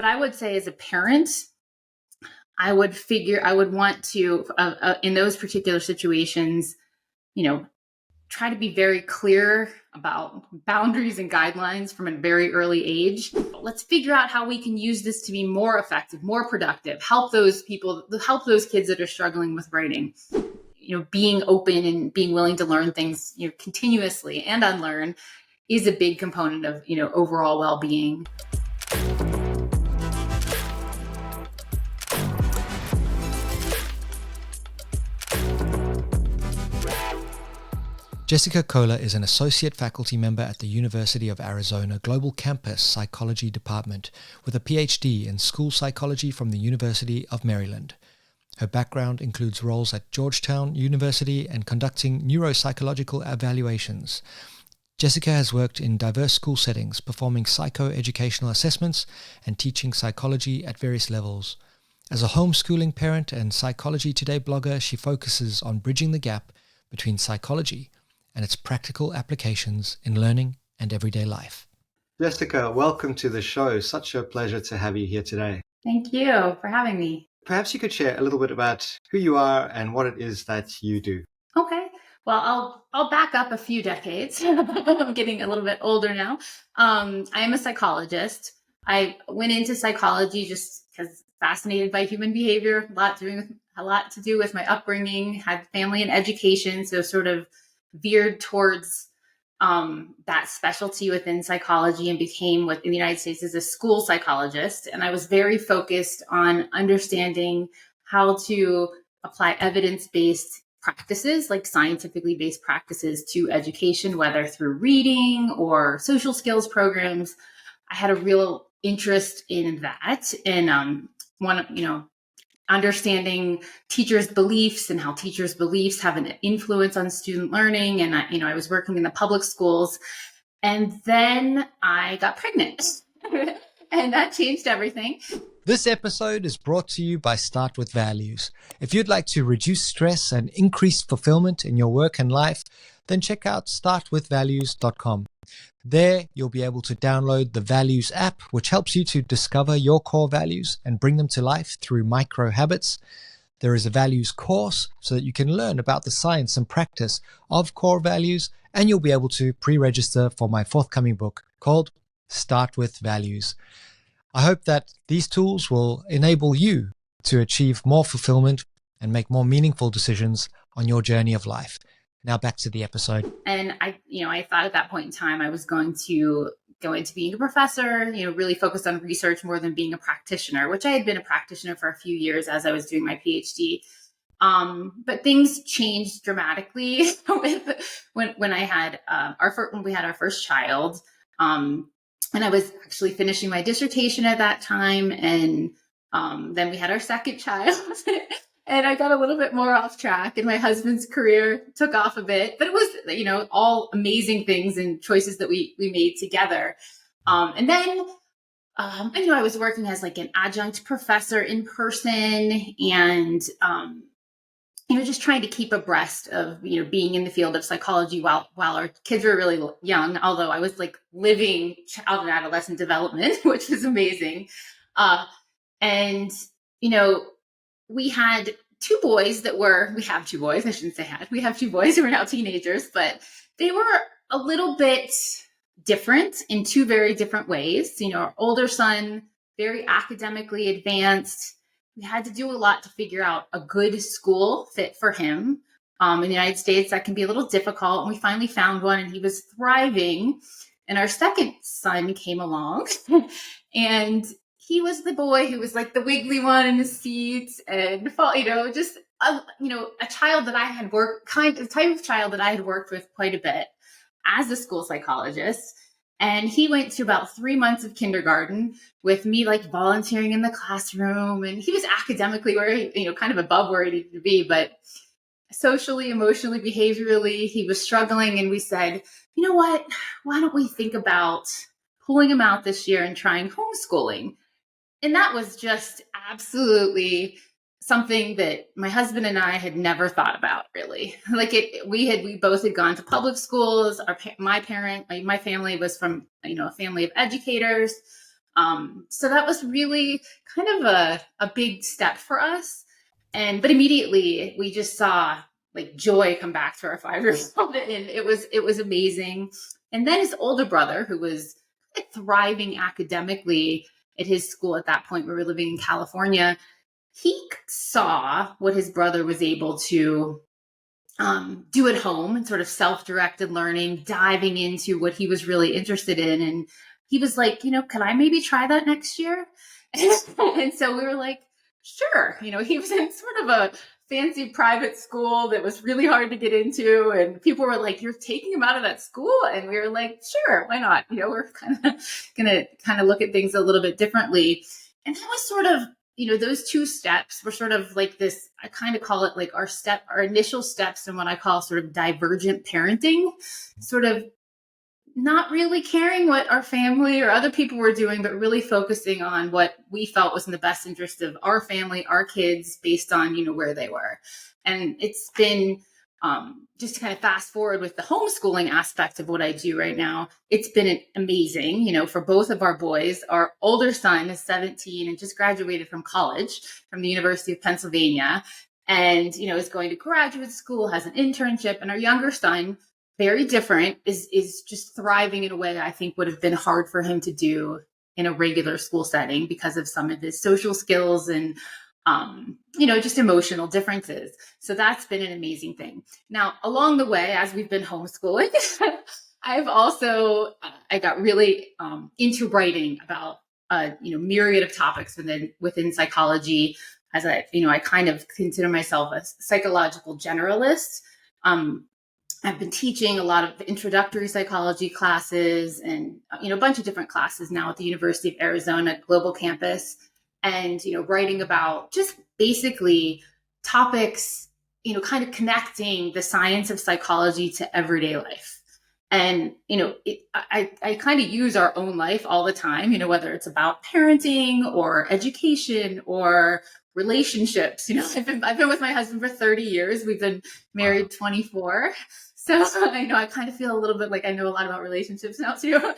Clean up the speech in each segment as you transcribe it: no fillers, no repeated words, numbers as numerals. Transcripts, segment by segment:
But I would say as a parent, I would want to, in those particular situations, try to be very clear about boundaries and guidelines from a very early age. Let's figure out how we can use this to be more effective, more productive, help those kids that are struggling with writing. Being open and being willing to learn things, continuously and unlearn is a big component of, overall well-being. Jessica Koehler is an associate faculty member at the University of Arizona Global Campus Psychology Department with a PhD in school psychology from the University of Maryland. Her background includes roles at Georgetown University and conducting neuropsychological evaluations. Jessica has worked in diverse school settings, performing psychoeducational assessments and teaching psychology at various levels. As a homeschooling parent and Psychology Today blogger, she focuses on bridging the gap between psychology and its practical applications in learning and everyday life. Jessica, welcome to the show. Such a pleasure to have you here today. Thank you for having me. Perhaps you could share a little bit about who you are and what it is that you do. Okay. Well, I'll back up a few decades. I'm getting a little bit older now. I am a psychologist. I went into psychology just because fascinated by human behavior, a lot to do with my upbringing, had family and education, so sort of veered towards that specialty within psychology and became what in the United States is a school psychologist. And I was very focused on understanding how to apply evidence-based practices, like scientifically based practices, to education, whether through reading or social skills programs. I had a real interest in that, and understanding teachers' beliefs and how teachers' beliefs have an influence on student learning. And I was working in the public schools, and then I got pregnant, and that changed everything. This episode is brought to you by Start With Values. If you'd like to reduce stress and increase fulfillment in your work and life, then check out startwithvalues.com. There, you'll be able to download the Values app, which helps you to discover your core values and bring them to life through micro habits. There is a values course so that you can learn about the science and practice of core values, and you'll be able to pre-register for my forthcoming book called Start With Values. I hope that these tools will enable you to achieve more fulfillment and make more meaningful decisions on your journey of life. Now back to the episode. And I thought at that point in time I was going to go into being a professor, really focused on research more than being a practitioner, which I had been a practitioner for a few years as I was doing my PhD. But things changed dramatically when we had our first child. And I was actually finishing my dissertation at that time. And then we had our second child. And I got a little bit more off track, and my husband's career took off a bit, but it was, all amazing things and choices that we made together. And then, I was working as like an adjunct professor in person, and, just trying to keep abreast of, being in the field of psychology while our kids were really young, although I was like living child and adolescent development, which was amazing. And, we had two boys we have two boys who are now teenagers, but they were a little bit different in two very different ways. Our older son, very academically advanced. We had to do a lot to figure out a good school fit for him. In the United States, that can be a little difficult. And we finally found one, and he was thriving. And our second son came along and he was the boy who was like the wiggly one in the seats, and just a child that I had the type of child that I had worked with quite a bit as a school psychologist. And he went to about 3 months of kindergarten with me, like volunteering in the classroom, and he was academically kind of above where he needed to be, but socially, emotionally, behaviorally, he was struggling. And we said, you know what? Why don't we think about pulling him out this year and trying homeschooling? And that was just absolutely something that my husband and I had never thought about, really. We both had gone to public schools. My family was from, a family of educators. So that was really kind of a big step for us. But immediately we just saw like joy come back to our 5-year-old, and it was amazing. And then his older brother, who was thriving academically at his school at that point, we were living in California, he saw what his brother was able to do at home and sort of self-directed learning, diving into what he was really interested in. And he was like, can I maybe try that next year? And so we were like, sure. He was in sort of a fancy private school that was really hard to get into. And people were like, you're taking him out of that school? And we were like, sure, why not? We're kind of going to look at things a little bit differently. And that was sort of, those two steps were sort of like this, I kind of call it like our initial steps in what I call sort of divergent parenting, sort of not really caring what our family or other people were doing, but really focusing on what we felt was in the best interest of our family, our kids, based on, where they were. And it's been, just to kind of fast forward with the homeschooling aspect of what I do right now, it's been amazing, for both of our boys. Our older son is 17 and just graduated from college from the University of Pennsylvania, and, is going to graduate school, has an internship. And our younger son, very different, is just thriving in a way I think would have been hard for him to do in a regular school setting because of some of his social skills and, just emotional differences. So that's been an amazing thing. Now, along the way, as we've been homeschooling, I've also, I got really into writing about, myriad of topics within psychology, as I kind of consider myself a psychological generalist. I've been teaching a lot of introductory psychology classes and, a bunch of different classes now at the University of Arizona Global Campus, and, writing about just basically topics, kind of connecting the science of psychology to everyday life. And, I kind of use our own life all the time, whether it's about parenting or education or relationships. I've been with my husband for 30 years. We've been married 24. So I kind of feel a little bit like I know a lot about relationships now too.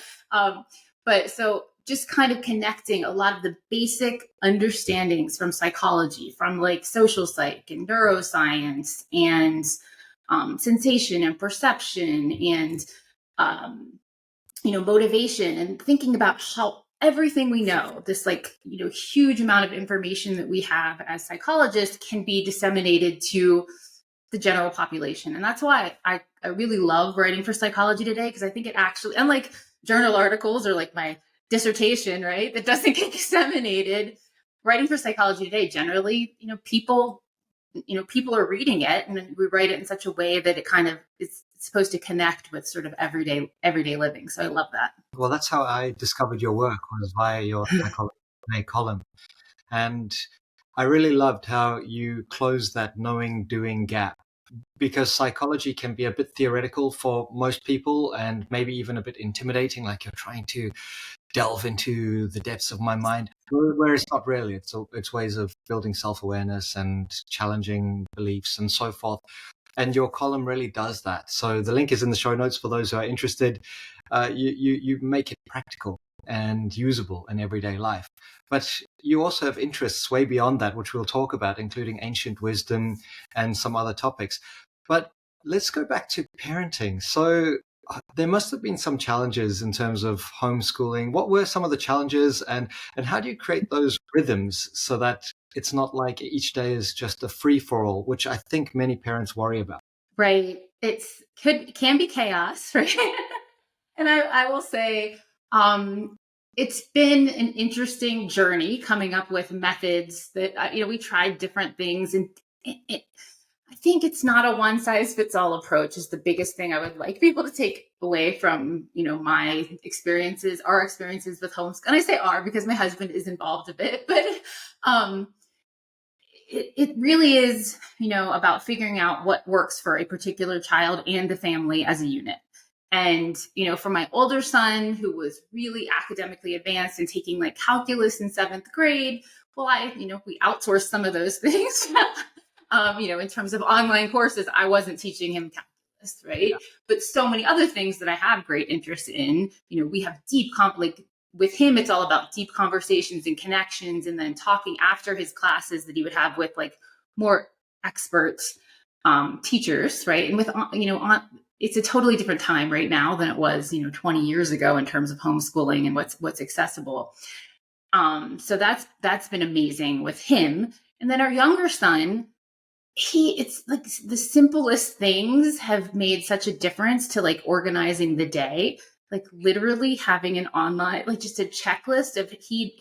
But so just kind of connecting a lot of the basic understandings from psychology, from like social psych and neuroscience and sensation and perception and, motivation, and thinking about how everything we know, this huge amount of information that we have as psychologists, can be disseminated to the general population. And that's why I really love writing for Psychology Today, because I think it actually, unlike journal articles or like my dissertation, right, that doesn't get disseminated, writing for Psychology Today, generally, people are reading it, and we write it in such a way that it kind of is supposed to connect with sort of everyday living. So I love that. Well, that's how I discovered your work, was via your Psychology Today column. And I really loved how you closed that knowing doing gap, because psychology can be a bit theoretical for most people and maybe even a bit intimidating, like you're trying to delve into the depths of my mind, where it's not really. It's ways of building self-awareness and challenging beliefs and so forth. And your column really does that. So the link is in the show notes for those who are interested. You make it practical and usable in everyday life. But you also have interests way beyond that, which we'll talk about, including ancient wisdom and some other topics. But let's go back to parenting. So there must have been some challenges in terms of homeschooling. What were some of the challenges, and how do you create those rhythms so that it's not like each day is just a free-for-all, which I think many parents worry about? Right. Can be chaos, right? And I will say, it's been an interesting journey coming up with methods that, we tried different things, and I think it's not a one size fits all approach is the biggest thing I would like people to take away from, my experiences, our experiences with homeschooling. And I say our because my husband is involved a bit, but, it really is, about figuring out what works for a particular child and the family as a unit. And, for my older son, who was really academically advanced and taking like calculus in 7th grade, well, we outsourced some of those things. In terms of online courses, I wasn't teaching him calculus, right? Yeah. But so many other things that I have great interest in, we have deep, with him, it's all about deep conversations and connections, and then talking after his classes that he would have with like more expert teachers, right? And with, it's a totally different time right now than it was, 20 years ago in terms of homeschooling and what's accessible. So that's been amazing with him. And then our younger son, it's like the simplest things have made such a difference to like organizing the day. Like literally having an online, like just a checklist of he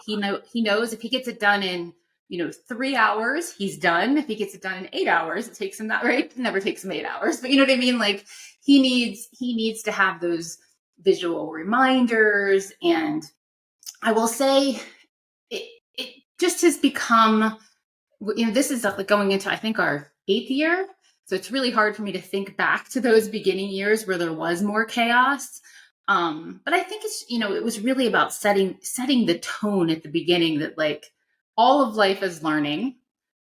knows if he gets it done in 3 hours, he's done. If he gets it done in 8 hours, it takes him that, right? It never takes him 8 hours, but you know what I mean? Like he needs to have those visual reminders. And I will say it just has become, this is like going into, I think, our 8th year. So it's really hard for me to think back to those beginning years where there was more chaos. But I think it's, it was really about setting the tone at the beginning that like all of life is learning,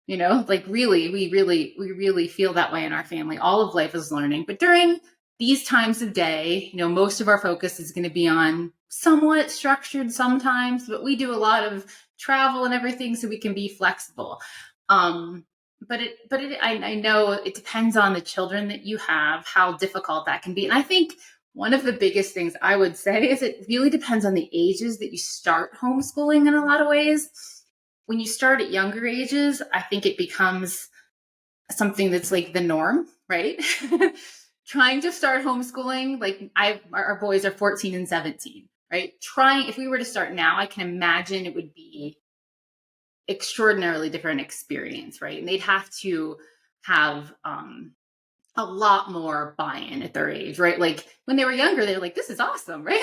like really, we really feel that way in our family. All of life is learning, but during these times of day, most of our focus is going to be on somewhat structured sometimes, but we do a lot of travel and everything so we can be flexible. I know it depends on the children that you have, how difficult that can be. And I think one of the biggest things I would say is it really depends on the ages that you start homeschooling in a lot of ways. When you start at younger ages, I think it becomes something that's like the norm, right? Trying to start homeschooling, like our boys are 14 and 17, right? If we were to start now, I can imagine it would be extraordinarily different experience, right? And they'd have to have a lot more buy-in at their age, right? Like when they were younger, they're like, "This is awesome," right?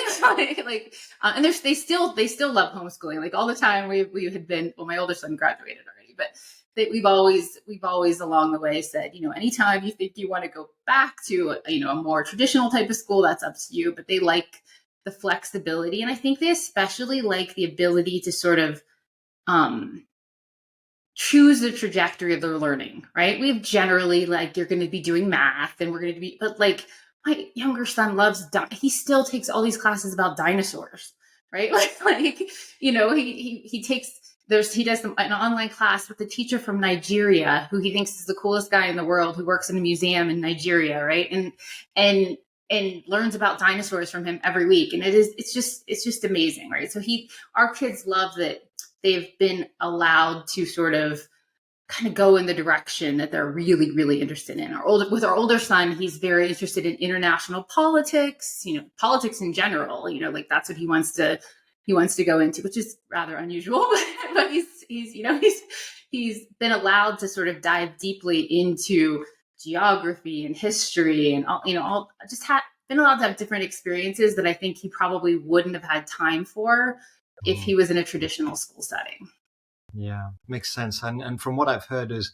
And they still love homeschooling. Like all the time, we had been. Well, my older son graduated already, but we've always along the way said, anytime you think you want to go back to a more traditional type of school, that's up to you. But they like the flexibility, and I think they especially like the ability to sort of choose the trajectory of their learning, right? We've generally like, you're going to be doing math and we're going to be, but like my younger son he still takes all these classes about dinosaurs, right? He does an online class with a teacher from Nigeria who he thinks is the coolest guy in the world, who works in a museum in Nigeria, right? And learns about dinosaurs from him every week. And it's just amazing, right? So our kids love that they've been allowed to sort of kind of go in the direction that they're really, really interested in. With our older son, he's very interested in international politics, politics in general, like that's what he wants to go into, which is rather unusual, but he's been allowed to sort of dive deeply into geography and history and been allowed to have different experiences that I think he probably wouldn't have had time for if he was in a traditional school setting. Yeah, makes sense. And from what I've heard is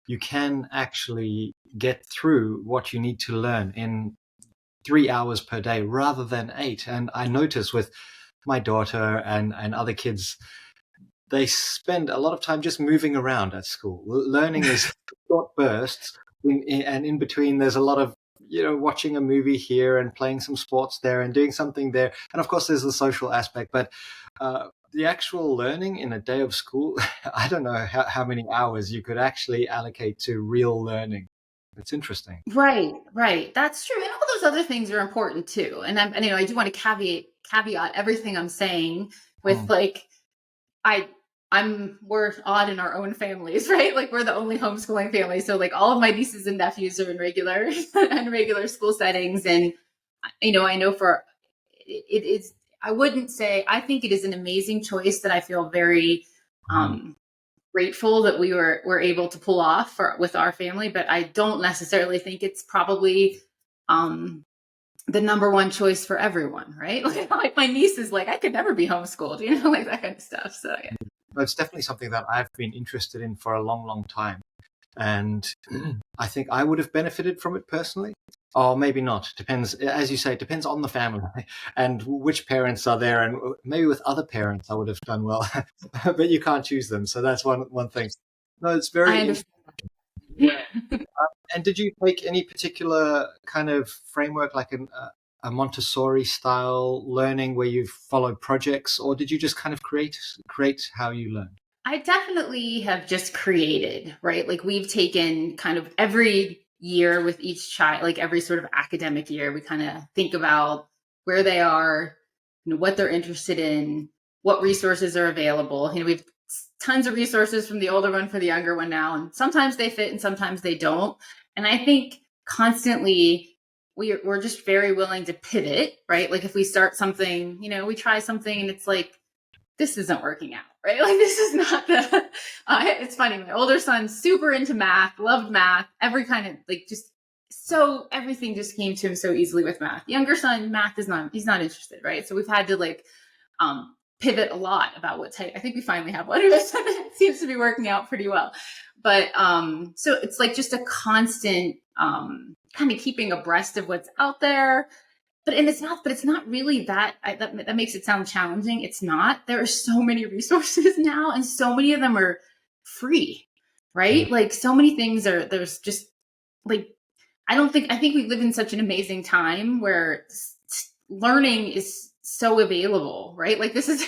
you can actually get through what you need to learn in 3 hours per day rather than 8. And I notice with my daughter and other kids, they spend a lot of time just moving around at school. Learning is short bursts, and in between there's a lot of watching a movie here and playing some sports there and doing something there. And of course, there's the social aspect. But the actual learning in a day of school, I don't know how many hours you could actually allocate to real learning. It's interesting. Right. That's true. And all those other things are important too. And I do want to caveat everything I'm saying with we're odd in our own families, right? Like we're the only homeschooling family. So like all of my nieces and nephews are in regular school settings. And, I know it is, I think it is an amazing choice that I feel very, grateful that we're able to pull off with our family, but I don't necessarily think it's probably, the number one choice for everyone, right? Like my niece is like, I could never be homeschooled, like that kind of stuff. So yeah. It's definitely something that I've been interested in for a long, long time. And I think I would have benefited from it personally, or maybe not. Depends, as you say, it depends on the family and which parents are there. And maybe with other parents, I would have done well, but you can't choose them. So that's one thing. No, it's very interesting. Yeah. And did you take any particular kind of framework, like a Montessori style learning where you follow projects, or did you just kind of create how you learn? I definitely have just created, right? Like we've taken kind of every year with each child, like every sort of academic year, we kind of think about where they are, what they're interested in, what resources are available. We've tons of resources from the older one for the younger one now, and sometimes they fit and sometimes they don't. And I think constantly we're just very willing to pivot, right? Like if we start something, we try something and it's like, this isn't working out, right? Like this is not the, it's funny. My older son's super into math, loved math, every kind of like just so everything just came to him so easily with math. Younger son, math he's not interested, right? So we've had to like pivot a lot about what type. I think we finally have one of us that seems to be working out pretty well. But so it's like just a constant kind of keeping abreast of what's out there. But it's not really that makes it sound challenging. It's not. There are so many resources now, and so many of them are free, right? Mm-hmm. Like so many things there's just like, I think we live in such an amazing time where learning is so available, right? Like this is,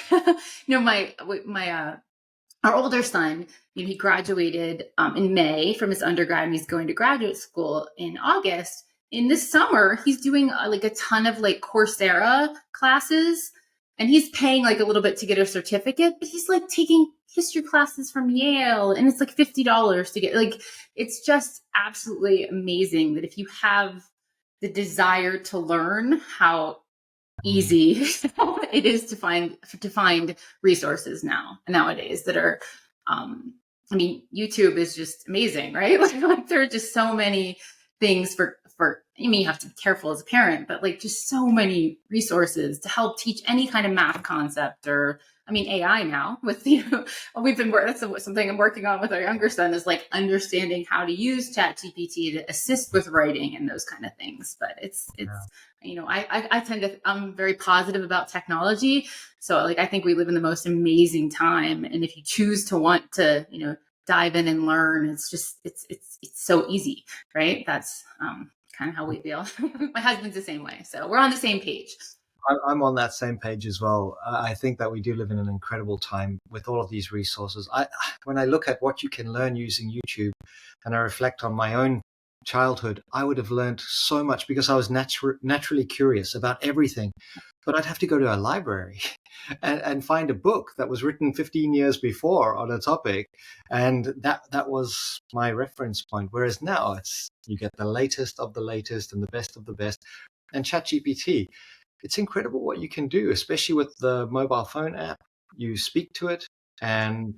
our older son, he graduated in May from his undergrad, and he's going to graduate school in August. In this summer, he's doing like a ton of like Coursera classes, and he's paying like a little bit to get a certificate, but he's like taking history classes from Yale, and it's like $50 to get, like, it's just absolutely amazing that if you have the desire to learn, how easy it is to find resources nowadays that are, YouTube is just amazing, right? Like there are just so many things you have to be careful as a parent, but like just so many resources to help teach any kind of math concept, or AI now with, that's something I'm working on with our younger son, is like understanding how to use ChatGPT to assist with writing and those kind of things. But I'm very positive about technology. So like, I think we live in the most amazing time. And if you choose to want to, dive in and learn, it's so easy, right? That's kind of how we feel. My husband's the same way. So we're on the same page. I'm on that same page as well. I think that we do live in an incredible time with all of these resources. When I look at what you can learn using YouTube, and I reflect on my own childhood, I would have learned so much because I was naturally curious about everything. But I'd have to go to a library and find a book that was written 15 years before on a topic, and that was my reference point. Whereas now you get the latest of the latest and the best of the best. And ChatGPT, it's incredible what you can do, especially with the mobile phone app. You speak to it and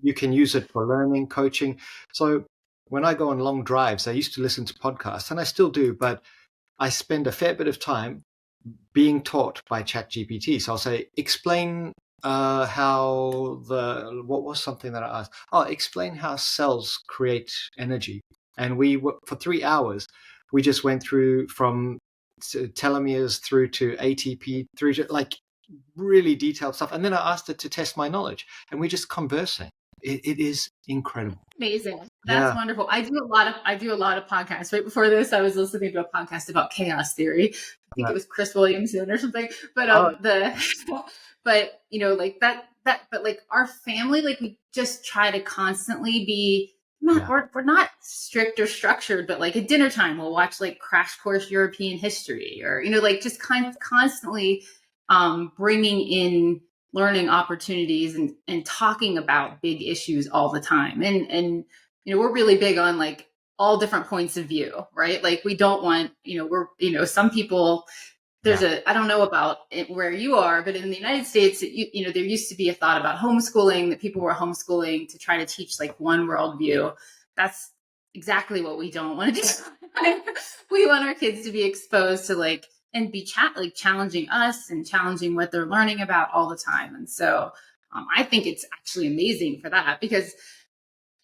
you can use it for learning, coaching. So when I go on long drives, I used to listen to podcasts, and I still do, but I spend a fair bit of time being taught by ChatGPT. So I'll say, explain what was something that I asked? Oh, explain how cells create energy. And for 3 hours, we just went through from telomeres through to ATP, through to like really detailed stuff. And then I asked it to test my knowledge, and we're just conversing. It is incredible. Amazing. That's wonderful. I do a lot of podcasts. Right before this, I was listening to a podcast about chaos theory. I think it was Chris Williamson or something. But but like our family, like we just try to constantly be we're not strict or structured, but like at dinner time we'll watch like Crash Course European History, or like just kind of constantly bringing in learning opportunities and talking about big issues all the time. And we're really big on like all different points of view, right? Like we don't want, some people, I don't know about it where you are, but in the United States, there used to be a thought about homeschooling, that people were homeschooling to try to teach like one worldview. That's exactly what we don't want to do. We want our kids to be exposed to like, and be challenging us and challenging what they're learning about all the time. And so I think it's actually amazing for that, because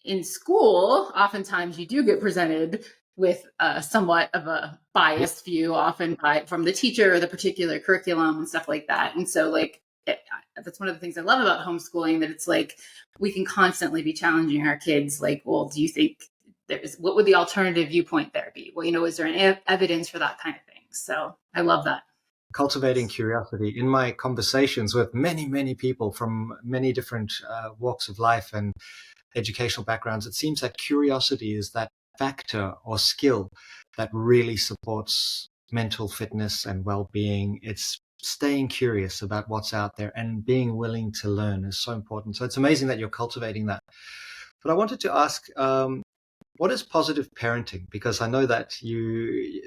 in school, oftentimes you do get presented with somewhat of a biased view, often from the teacher or the particular curriculum and stuff like that. And so like, that's one of the things I love about homeschooling, that it's like, we can constantly be challenging our kids. Like, well, do you think what would the alternative viewpoint there be? Well, is there an evidence for that kind of thing? So I love that. cultivating curiosity. In my conversations with many, many people from many different walks of life and educational backgrounds, it seems that curiosity is that factor or skill that really supports mental fitness and well-being. It's staying curious about what's out there and being willing to learn is so important. So it's amazing that you're cultivating that. But I wanted to ask, what is positive parenting? Because I know that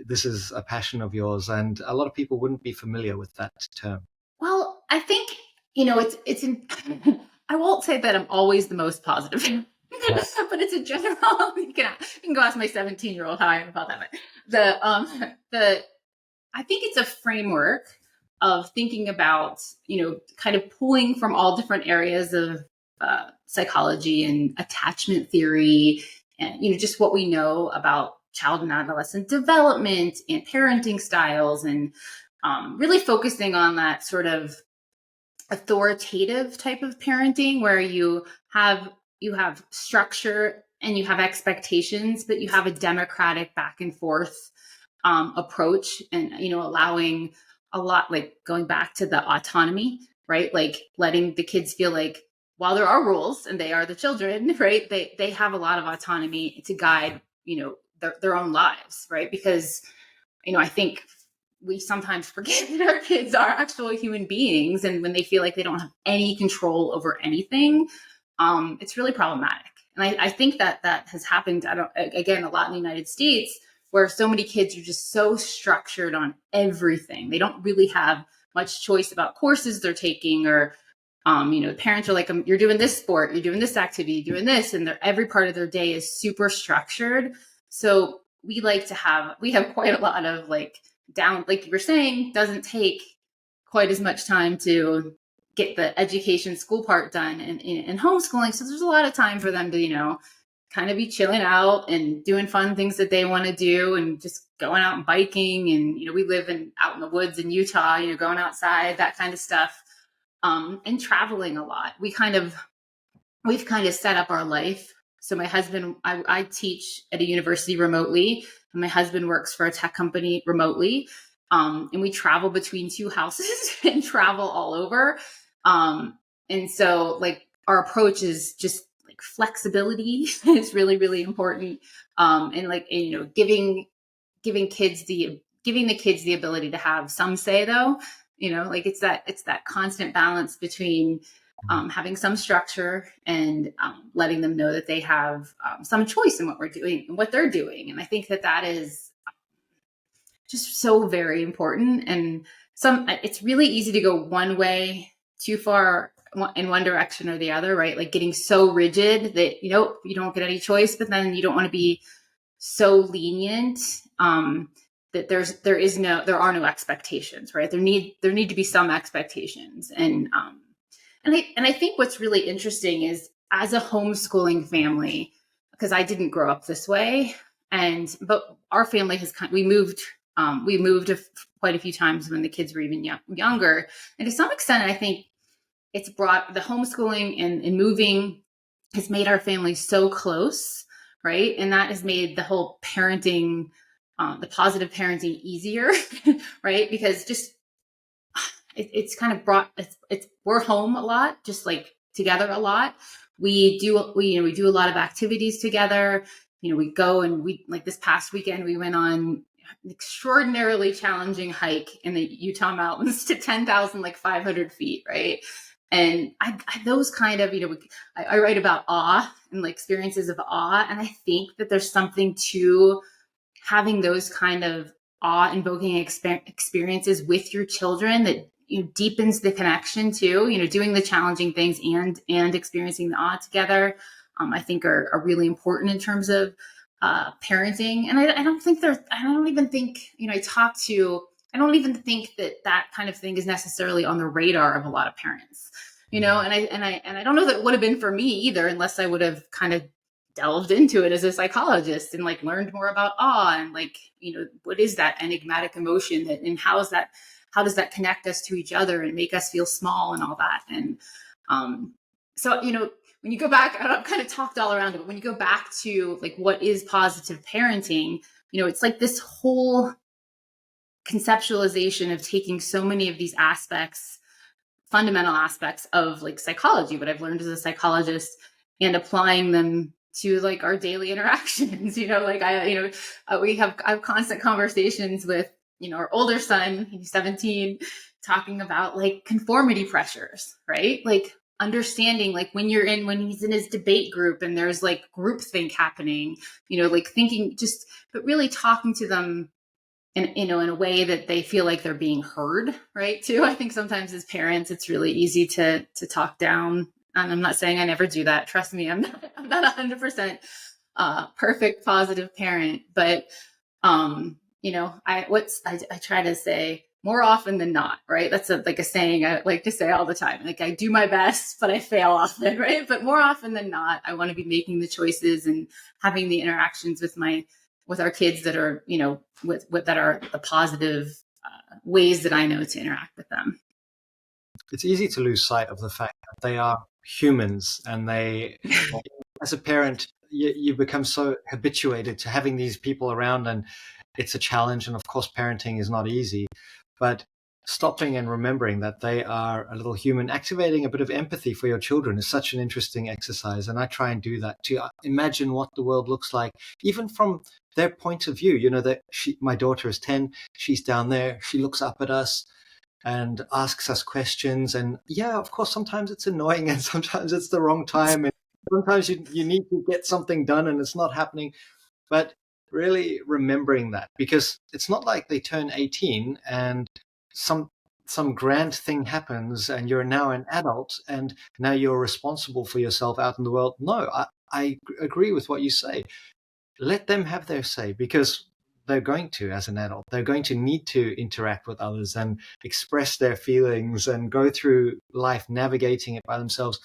this is a passion of yours, and a lot of people wouldn't be familiar with that term. Well, I think, I won't say that I'm always the most positive, but it's a general, you can go ask my 17-year-old how I am about that. But I think it's a framework of thinking about, kind of pulling from all different areas of psychology and attachment theory and, just what we know about child and adolescent development and parenting styles, and really focusing on that sort of authoritative type of parenting where you have structure and you have expectations, but you have a democratic back and forth approach, and allowing a lot, like going back to the autonomy, right? Like letting the kids feel like while there are rules and they are the children, right? They have a lot of autonomy to guide their own lives, right? Because I think we sometimes forget that our kids are actual human beings, and when they feel like they don't have any control over anything, it's really problematic. And I think that has happened, again, a lot in the United States, where so many kids are just so structured on everything. They don't really have much choice about courses they're taking, or, parents are like, you're doing this sport, you're doing this activity, you're doing this, and every part of their day is super structured. So we have quite a lot of like you were saying, doesn't take quite as much time to get the education school part done in homeschooling. So there's a lot of time for them to, kind of be chilling out and doing fun things that they want to do, and just going out and biking. And, we live out in the woods in Utah, going outside, that kind of stuff, and traveling a lot. We've kind of set up our life. So my husband, I teach at a university remotely, and my husband works for a tech company remotely. And we travel between two houses and travel all over. And so like our approach is just like flexibility is really, really important. And like, giving the kids the ability to have some say, though, like it's that constant balance between having some structure and letting them know that they have some choice in what we're doing and what they're doing. And I think that is just so very important. And it's really easy to go one way too far in one direction or the other, right? Like getting so rigid that, you don't get any choice, but then you don't want to be so lenient that there are no expectations, right? There need to be some expectations. And I think what's really interesting is, as a homeschooling family, because I didn't grow up this way, but our family we moved quite a few times when the kids were even younger. And to some extent, I think it's brought the homeschooling and moving has made our family so close, right? And that has made the whole parenting, the positive parenting easier, right? Because just it's kind of we're home a lot, just like together a lot. We do a lot of activities together. We go and like this past weekend, we went on an extraordinarily challenging hike in the Utah mountains to 10,500 feet, right? And those kind of, I write about awe and like experiences of awe. And I think that there's something to having those kind of awe-invoking experiences with your children that deepens the connection too. Doing the challenging things and experiencing the awe together, I think are really important in terms of parenting. And I don't even think that kind of thing is necessarily on the radar of a lot of parents, and I don't know that it would have been for me either, unless I would have kind of delved into it as a psychologist and like learned more about awe and like, what is that enigmatic emotion and how does that connect us to each other and make us feel small and all that. And so, when you go back, I've kind of talked all around it, but when you go back to like, what is positive parenting, it's like this whole conceptualization of taking so many of these aspects, fundamental aspects of like psychology, what I've learned as a psychologist, and applying them to like our daily interactions. I have constant conversations with, our older son, he's 17, talking about like conformity pressures, right? Like understanding like when he's in his debate group and there's like groupthink happening, like thinking but really talking to them in a way that they feel like they're being heard, right? Too. I think sometimes as parents, it's really easy to talk down. And I'm not saying I never do that. Trust me, I'm not 100% perfect, positive parent, but I try to say more often than not, right? That's like a saying I like to say all the time. Like I do my best, but I fail often, right? But more often than not, I want to be making the choices and having the interactions with our kids that are, that are the positive ways that I know to interact with them. It's easy to lose sight of the fact that they are humans, and as a parent, you become so habituated to having these people around, and it's a challenge. And of course, parenting is not easy, but stopping and remembering that they are a little human, activating a bit of empathy for your children is such an interesting exercise. And I try and do that to imagine what the world looks like, even from their point of view. My daughter is 10, she's down there, she looks up at us and asks us questions. And yeah, of course, sometimes it's annoying and sometimes it's the wrong time. And sometimes you need to get something done and it's not happening. But really remembering that, because it's not like they turn 18 and some grand thing happens and you're now an adult and now you're responsible for yourself out in the world. No, I agree with what you say. Let them have their say, because they're going to, as an adult, they're going to need to interact with others and express their feelings and go through life navigating it by themselves.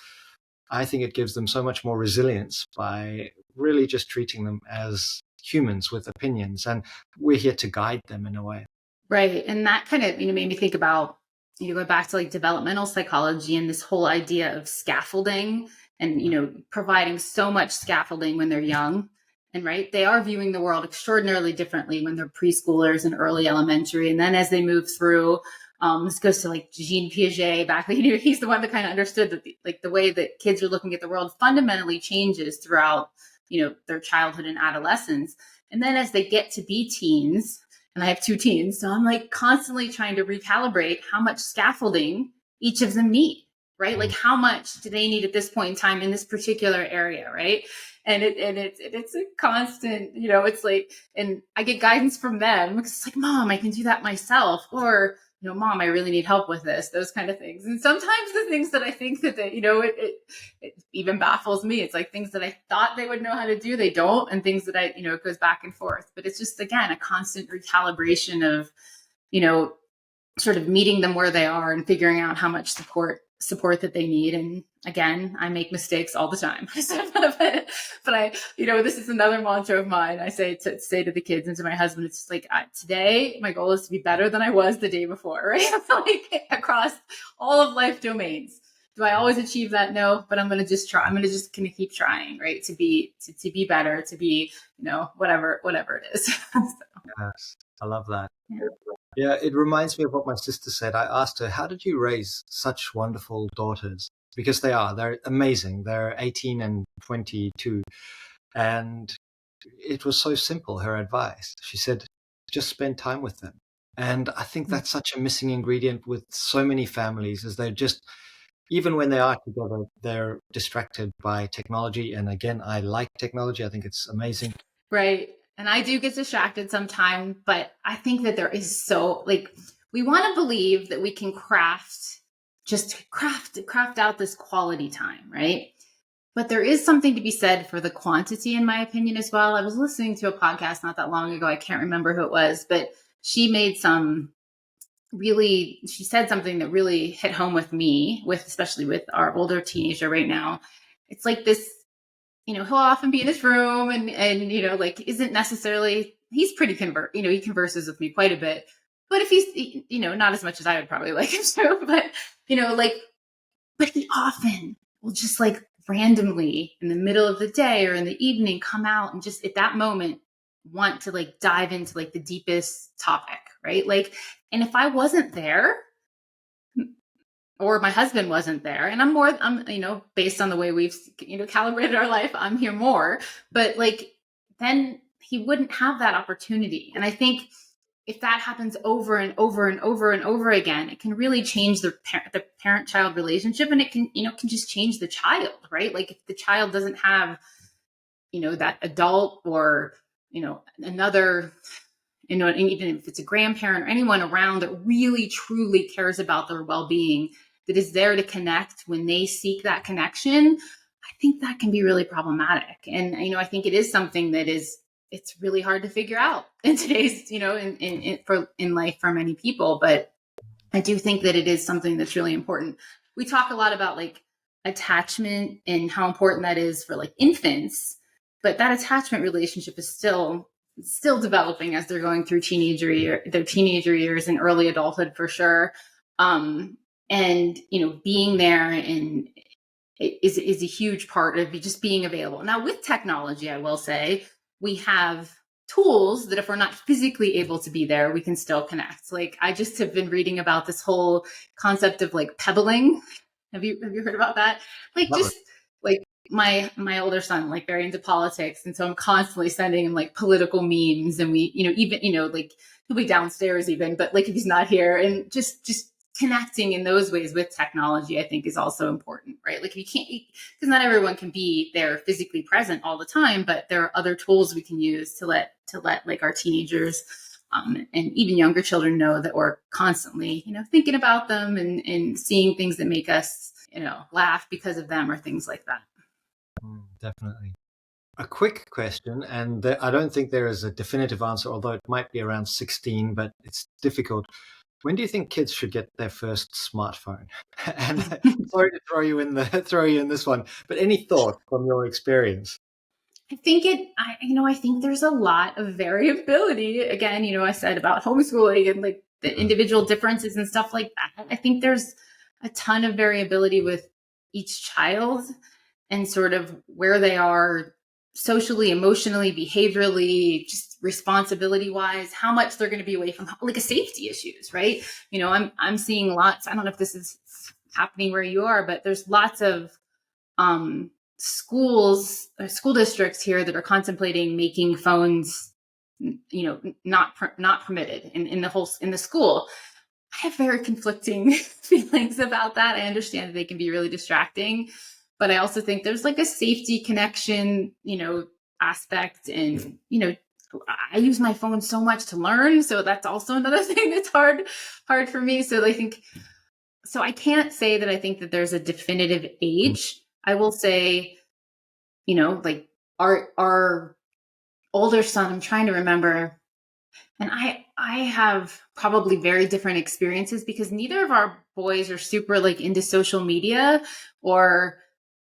I think it gives them so much more resilience by really just treating them as humans with opinions, and we're here to guide them in a way. Right. And that kind of, made me think about, go back to like developmental psychology and this whole idea of scaffolding and, providing so much scaffolding when they're young. And right, they are viewing the world extraordinarily differently when they're preschoolers and early elementary. And then as they move through, this goes to like Jean Piaget back. He's the one that kind of understood that the way that kids are looking at the world fundamentally changes throughout, their childhood and adolescence. And then as they get to be teens, and I have 2 teens, so I'm like constantly trying to recalibrate how much scaffolding each of them need, right? Like how much do they need at this point in time in this particular area, right? And it's a constant, it's like, and I get guidance from them because it's like, Mom, I can do that myself, or Mom, I really need help with this, those kind of things. And sometimes the things that I think that it even baffles me. It's like things that I thought they would know how to do, they don't, and things that it goes back and forth. But it's just, again, a constant recalibration of, sort of meeting them where they are and figuring out how much support that they need. And again, I make mistakes all the time. but I, this is another mantra of mine. I say to the kids and to my husband, it's just like, today, my goal is to be better than I was the day before, right? Like across all of life domains. Do I always achieve that? No, but I'm going to just try. I'm going to just kind of keep trying, right? To be better, to be, whatever it is. So. Yes, I love that. Yeah, it reminds me of what my sister said. I asked her, how did you raise such wonderful daughters? Because they're amazing. They're 18 and 22. And it was so simple, her advice. She said, just spend time with them. And I think that's such a missing ingredient with so many families, is they're just, even when they are together, they're distracted by technology. And again, I like technology. I think it's amazing. Right. And I do get distracted sometimes, but I think that there is we want to believe that we can craft out this quality time, right? But there is something to be said for the quantity, in my opinion, as well. I was listening to a podcast not that long ago. I can't remember who it was, but she said something that really hit home with me, especially with our older teenager right now. It's like this, he'll often be in his room and isn't necessarily, he's pretty he converses with me quite a bit, but if he's, not as much as I would probably like him to, but, but he often will just like randomly in the middle of the day or in the evening come out and just at that moment want to like dive into like the deepest topic, right? Like, and if I wasn't there, or my husband wasn't there, and I'm, you know, based on the way we've, you know, calibrated our life, I'm here more, but like, then he wouldn't have that opportunity. And I think if that happens over and over and over and over again, it can really change the parent-child relationship, and it can, you know, can just change the child, right? Like if the child doesn't have, you know, that adult or, you know, another, you know, and even if it's a grandparent or anyone around that really truly cares about their well-being, that is there to connect when they seek that connection, I think that can be really problematic. And, you know, I think it is something that is, it's really hard to figure out in today's, you know, in life for many people. But I do think that it is something that's really important. We talk a lot about like attachment and how important that is for like infants, but that attachment relationship is still developing as they're going through their teenager years and early adulthood for sure. And, you know, being there and is a huge part of just being available. Now with technology, I will say we have tools that if we're not physically able to be there, we can still connect. Like I just have been reading about this whole concept of like pebbling. Have you heard about that? Like just like my older son, like very into politics. And so I'm constantly sending him like political memes, and we, you know, even, you know, like he'll be downstairs even, but like if he's not here, and just connecting in those ways with technology, I think is also important, right? Like you can't, because not everyone can be there physically present all the time, but there are other tools we can use to let like our teenagers and even younger children know that we're constantly, you know, thinking about them and seeing things that make us, you know, laugh because of them or things like that. Definitely. A quick question, and I don't think there is a definitive answer, although it might be around 16, but it's difficult. When do you think kids should get their first smartphone? And sorry to throw you in this one, but any thoughts from your experience? I think I think there's a lot of variability. Again, you know, I said about homeschooling and like the individual differences and stuff like that. I think there's a ton of variability with each child and sort of where they are socially, emotionally, behaviorally, just responsibility wise, how much they're going to be away from like a safety issues, right? You know, I'm seeing lots, I don't know if this is happening where you are, but there's lots of school districts here that are contemplating making phones, you know, not permitted in the school. I have very conflicting feelings about that. I understand that they can be really distracting, but I also think there's like a safety connection, you know, aspect. And, you know, I use my phone so much to learn. So that's also another thing that's hard for me. So I can't say that I think that there's a definitive age. I will say, you know, like our older son, I'm trying to remember, and I have probably very different experiences because neither of our boys are super like into social media or,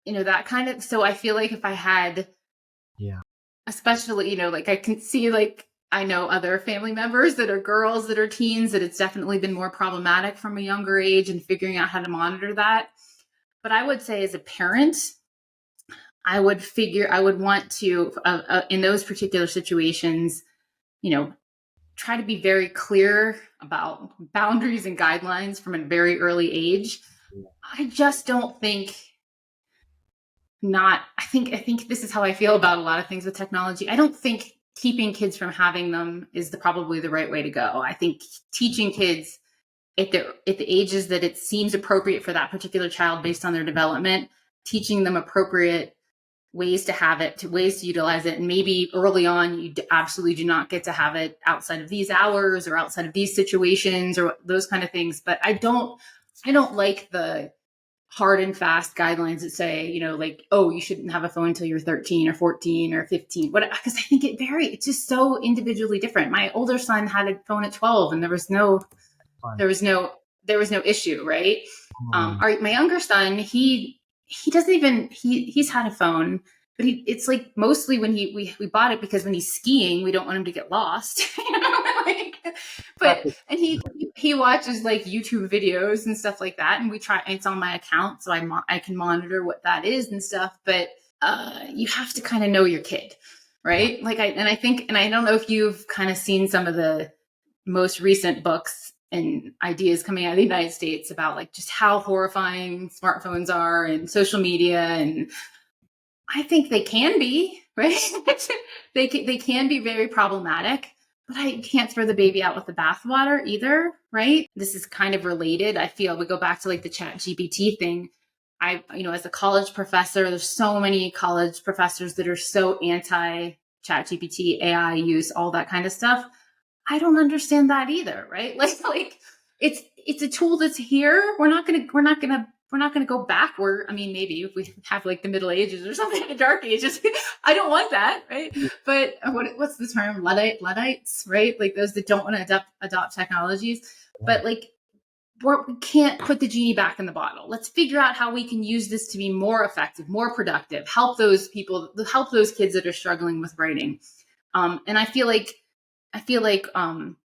you know, that kind of, so I feel like if I had, especially, you know, like I can see like, I know other family members that are girls that are teens that it's definitely been more problematic from a younger age and figuring out how to monitor that. But I would say as a parent, I would want to, in those particular situations, you know, try to be very clear about boundaries and guidelines from a very early age. I just don't think I think this is how I feel about a lot of things with technology. I don't think keeping kids from having them is probably the right way to go. I think teaching kids at the ages that it seems appropriate for that particular child based on their development, teaching them appropriate ways to have it, to ways to utilize it. And maybe early on, you absolutely do not get to have it outside of these hours or outside of these situations or those kind of things. But I don't like the hard and fast guidelines that say, you know, like, oh, you shouldn't have a phone until you're 13 or 14 or 15. Because I think it's just so individually different. My older son had a phone at 12 and there was no issue, right? My younger son, he doesn't even, he's had a phone, but it's like mostly when we bought it because when he's skiing, we don't want him to get lost, you know? And he watches like YouTube videos and stuff like that. And it's on my account. So I can monitor what that is and stuff, but you have to kind of know your kid. right? Like I think, and I don't know if you've kind of seen some of the most recent books and ideas coming out of the United States about like just how horrifying smartphones are and social media. And I think they can be, right? They can be very problematic, but I can't throw the baby out with the bathwater either, right? This is kind of related. I feel we go back to like the Chat GPT thing. As a college professor, there's so many college professors that are so anti Chat GPT, AI use, all that kind of stuff. I don't understand that either, right? Like it's a tool that's here. We're not gonna go backward. I mean, maybe if we have like the Middle Ages or something, the Dark Ages. I don't want that, right? But what's the term? Luddites, right? Like those that don't want to adopt technologies. But like we can't put the genie back in the bottle. Let's figure out how we can use this to be more effective, more productive, help those people, help those kids that are struggling with writing. And I feel like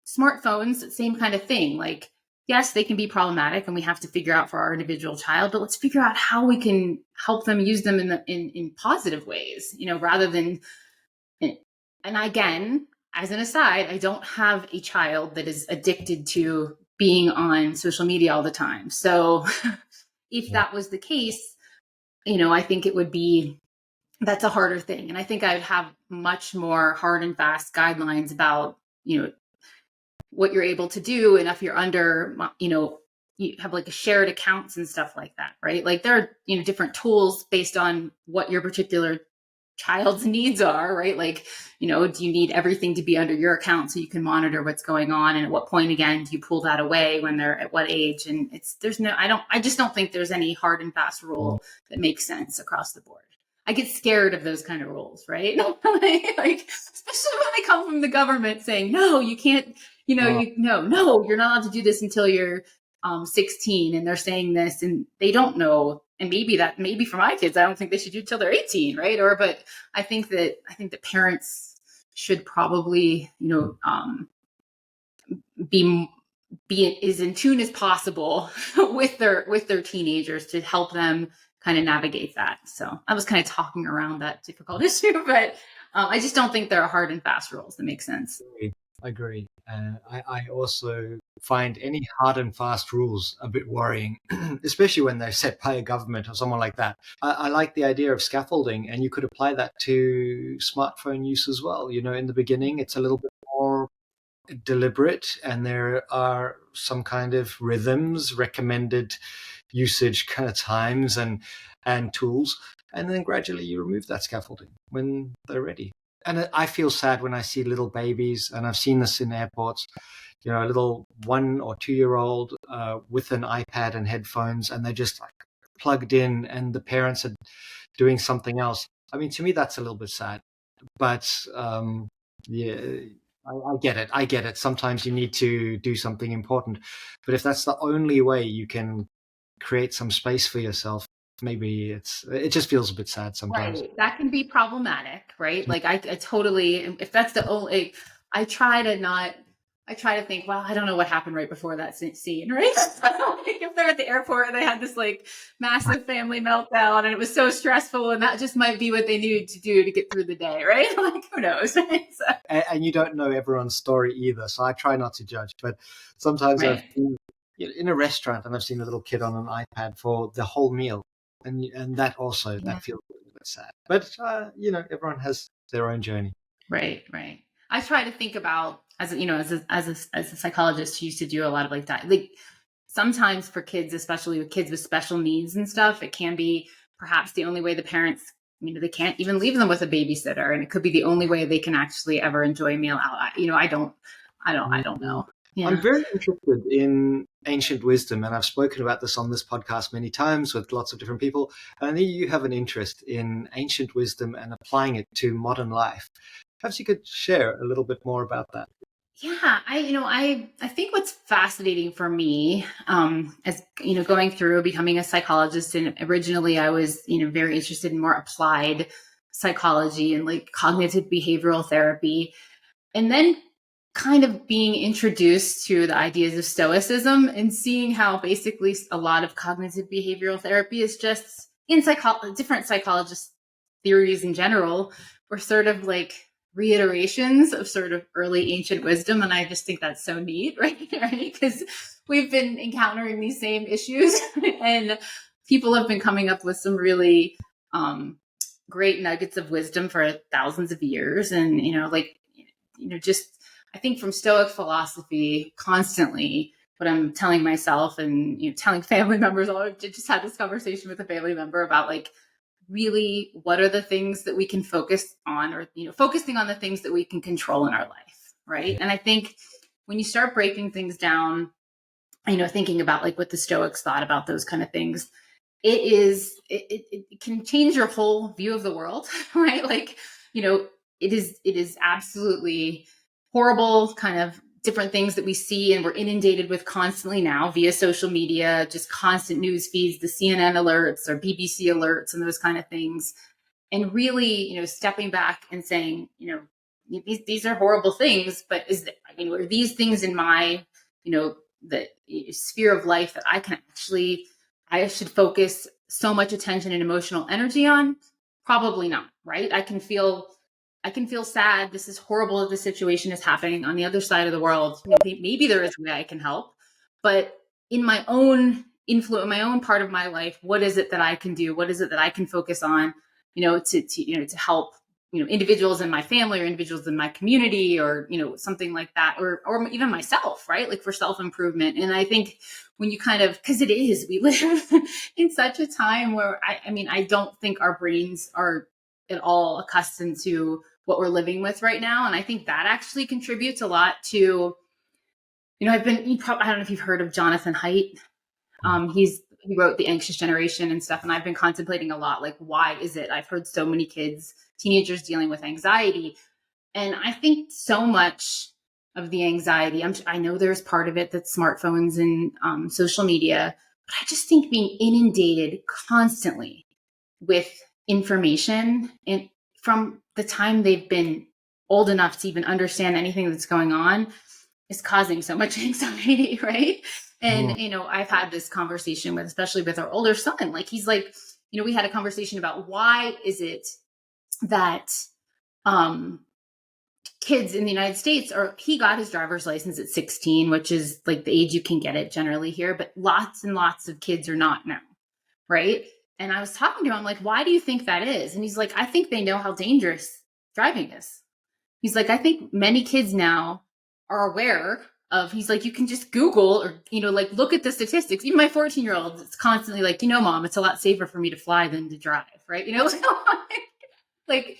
smartphones, same kind of thing. Like, yes, they can be problematic and we have to figure out for our individual child, but let's figure out how we can help them use them in positive ways, rather than, and again, as an aside, I don't have a child that is addicted to being on social media all the time. So if that was the case, I think it would be, that's a harder thing. And I think I'd have much more hard and fast guidelines about, what you're able to do. And if you're under, you have like a shared accounts and stuff like that, right? Like there are, different tools based on what your particular child's needs are, right? Like, do you need everything to be under your account so you can monitor what's going on? And at what point, again, do you pull that away when they're at what age? And I just don't think there's any hard and fast rule that makes sense across the board. I get scared of those kind of rules, right? Like, especially when they come from the government saying, no, you can't, no, you're not allowed to do this until you're 16. And they're saying this and they don't know. And maybe for my kids, I don't think they should do it till they're 18, right? But I think that parents should probably, be as in tune as possible with their teenagers to help them kind of navigate that. So I was kind of talking around that difficult issue, but I just don't think there are hard and fast rules that make sense. I agree. I also find any hard and fast rules a bit worrying, especially when they're set by a government or someone like that. I like the idea of scaffolding, and you could apply that to smartphone use as well. In the beginning, it's a little bit more deliberate, and there are some kind of rhythms, recommended usage kind of times and tools, and then gradually you remove that scaffolding when they're ready. And I feel sad when I see little babies, and I've seen this in airports, a little 1 or 2 year old with an iPad and headphones, and they're just like plugged in, and the parents are doing something else. I mean, to me, that's a little bit sad. But yeah, I get it. I get it. Sometimes you need to do something important. But if that's the only way you can create some space for yourself, maybe it just feels a bit sad sometimes. Right. That can be problematic, right? Like I totally, if that's the only, I try to think, well, I don't know what happened right before that scene, right? So, like, if they're at the airport and they had this like massive family meltdown and it was so stressful, and that just might be what they needed to do to get through the day, right? Like, who knows? Right? So, and you don't know everyone's story either. So I try not to judge, but sometimes right. I've been in a restaurant and I've seen a little kid on an iPad for the whole meal. And that also, that feels a little bit sad. But, everyone has their own journey. Right. I try to think about, as a psychologist who used to do a lot of like that, like sometimes for kids, especially with kids with special needs and stuff, it can be perhaps the only way the parents, they can't even leave them with a babysitter, and it could be the only way they can actually ever enjoy a meal out. I don't know. Yeah. I'm very interested in ancient wisdom, and I've spoken about this on this podcast many times with lots of different people. And I know you have an interest in ancient wisdom and applying it to modern life. Perhaps you could share a little bit more about that. Yeah, I think what's fascinating for me, as going through becoming a psychologist, and originally I was very interested in more applied psychology and like cognitive behavioral therapy, and then kind of being introduced to the ideas of stoicism and seeing how basically a lot of cognitive behavioral therapy is just in different psychologists theories in general were sort of like reiterations of sort of early ancient wisdom. And I just think that's so neat, right? Because we've been encountering these same issues and people have been coming up with some really great nuggets of wisdom for thousands of years. And, just I think from Stoic philosophy constantly, what I'm telling myself and telling family members, I just had this conversation with a family member about like, really, what are the things that we can focus on, or focusing on the things that we can control in our life, right? And I think when you start breaking things down, thinking about like what the Stoics thought about those kind of things, it can change your whole view of the world, right? Like, it is absolutely horrible kind of different things that we see and we're inundated with constantly now via social media, just constant news feeds, the CNN alerts or BBC alerts and those kind of things. And really, stepping back and saying, these are horrible things, but are these things in my, the sphere of life that I should focus so much attention and emotional energy on? Probably not, right? I can feel sad. This is horrible that the situation is happening on the other side of the world. Maybe there is a way I can help, but in my own influence, my own part of my life, what is it that I can do? What is it that I can focus on, to help, individuals in my family or individuals in my community or, something like that, or even myself, right? Like for self-improvement. And I think when you because we live in such a time where I don't think our brains are at all accustomed to what we're living with right now. And I think that actually contributes a lot to, I don't know if you've heard of Jonathan Haidt. He wrote The Anxious Generation and stuff. And I've been contemplating a lot, like, why is it? I've heard so many teenagers dealing with anxiety. And I think so much of the anxiety, I know there's part of it that's smartphones and social media, but I just think being inundated constantly with information and from the time they've been old enough to even understand anything that's going on is causing so much anxiety, right? And, I've had this conversation especially with our older son, like, he's like, we had a conversation about why is it that kids in the United States, he got his driver's license at 16, which is like the age you can get it generally here, but lots and lots of kids are not now, right? And I was talking to him, I'm like, why do you think that is? And he's like, I think they know how dangerous driving is. He's like, I think many kids now are aware of, he's like, you can just Google or, like look at the statistics. Even my 14-year-old is constantly like, Mom, it's a lot safer for me to fly than to drive. Right. Like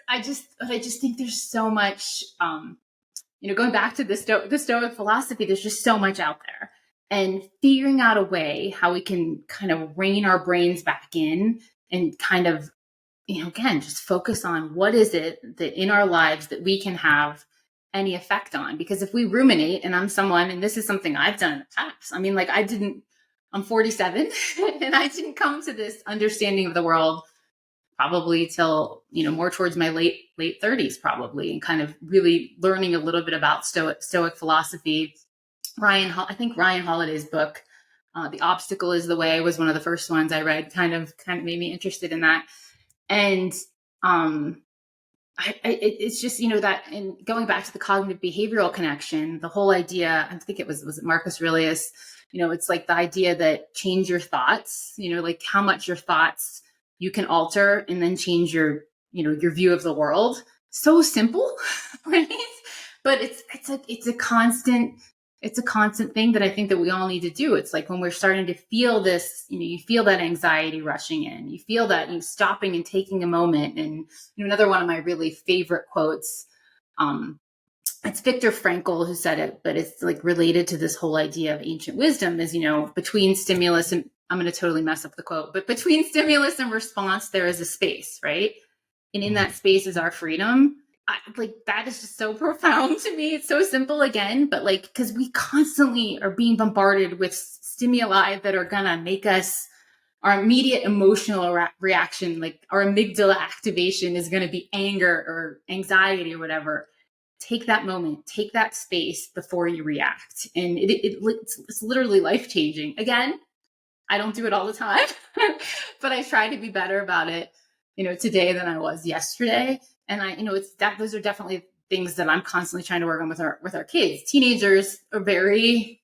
I just think there's so much, going back to the Stoic philosophy, there's just so much out there. And figuring out a way how we can kind of rein our brains back in and kind of, again, just focus on what is it that in our lives that we can have any effect on. Because if we ruminate, and and this is something I've done in the past. I'm 47 and I didn't come to this understanding of the world probably till, more towards my late 30s probably, and kind of really learning a little bit about Stoic philosophy. I think Ryan Holiday's book, The Obstacle is the Way, was one of the first ones I read, kind of made me interested in that. And it's just, that, and going back to the cognitive behavioral connection, the whole idea, I think it was it Marcus Aurelius, it's like the idea that change your thoughts, like how much your thoughts you can alter and then change your view of the world. So simple, right? But it's a constant thing that I think that we all need to do. It's like when we're starting to feel this, you feel that anxiety rushing in, you feel that stopping and taking a moment. And another one of my really favorite quotes, it's Viktor Frankl who said it, but it's like related to this whole idea of ancient wisdom is, between stimulus and, I'm going to totally mess up the quote, but between stimulus and response, there is a space, right? And in that space is our freedom. That is just so profound to me. It's so simple again, but because we constantly are being bombarded with stimuli that are going to make us, our immediate emotional reaction, like our amygdala activation is going to be anger or anxiety or whatever. Take that moment, take that space before you react. And it's literally life-changing. Again, I don't do it all the time, but I try to be better about it, today than I was yesterday. And those are definitely things that I'm constantly trying to work on with our kids. Teenagers are very,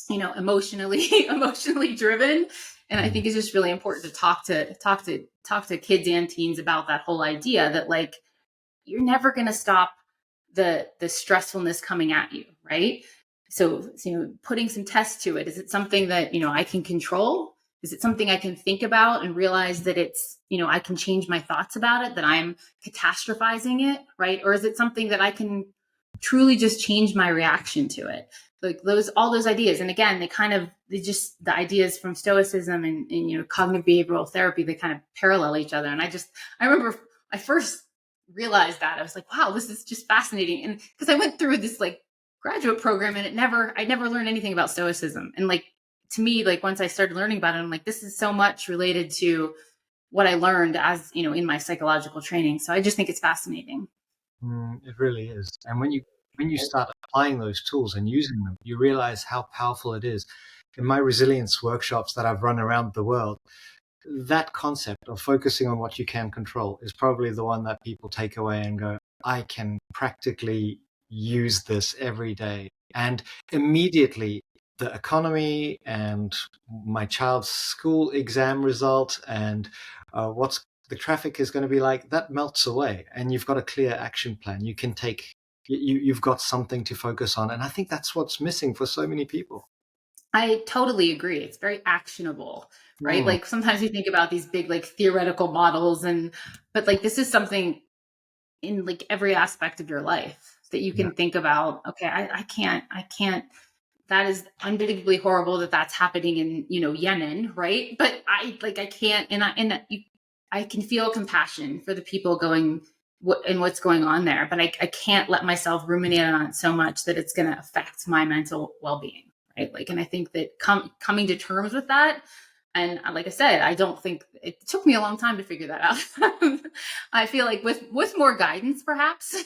emotionally driven. And I think it's just really important to talk to kids and teens about that whole idea that like, you're never going to stop the stressfulness coming at you. Right. So, putting some tests to it. Is it something that, I can control? Is it something I can think about and realize that it's, I can change my thoughts about it, that I'm catastrophizing it, right? Or is it something that I can truly just change my reaction to it? Like all those ideas. And again, the ideas from Stoicism and cognitive behavioral therapy, they kind of parallel each other. And I remember I first realized that I was like, wow, this is just fascinating. And because I went through this like graduate program and I never learned anything about Stoicism. And like, to me, like once I started learning about it, I'm like, this is so much related to what I learned as, in my psychological training. So I just think it's fascinating. It really is. And when you start applying those tools and using them, you realize how powerful it is. In my resilience workshops that I've run around the world, that concept of focusing on what you can control is probably the one that people take away and go, I can practically use this every day. And immediately the economy and my child's school exam result and what's the traffic is going to be like, that melts away. And you've got a clear action plan. You can you've got something to focus on. And I think that's what's missing for so many people. I totally agree. It's very actionable, right? Like sometimes you think about these big, like theoretical models but like this is something in like every aspect of your life that you can think about. Okay, I can't, that is unbelievably horrible that's happening in, Yemen, right? But I can't, I can feel compassion for the people going and what's going on there, but I can't let myself ruminate on it so much that it's going to affect my mental well-being. Right. Like, and I think that coming to terms with that. And like I said, I don't think it took me a long time to figure that out. I feel like with more guidance, perhaps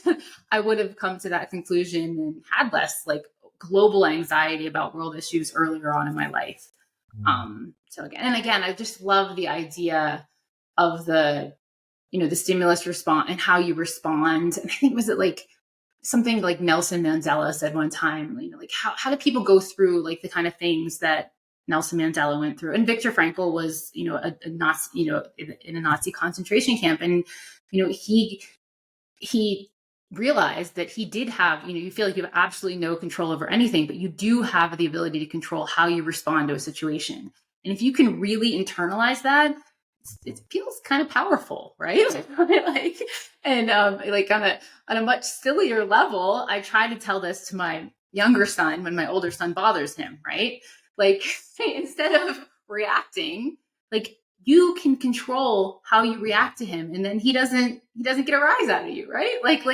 I would have come to that conclusion and had less like global anxiety about world issues earlier on in my life. So again, I just love the idea of the stimulus response and how you respond. And I think, was it like something like Nelson Mandela said one time, like how do people go through like the kind of things that Nelson Mandela went through? And Viktor Frankl was, a Nazi, in a Nazi concentration camp. And, he realized that he did have, you feel like you have absolutely no control over anything, but you do have the ability to control how you respond to a situation. And if you can really internalize that, it feels kind of powerful, right? Like, and like on a much sillier level, I try to tell this to my younger son when my older son bothers him, right? Like, instead of reacting, like you can control how you react to him, and then he doesn't get a rise out of you, right? Like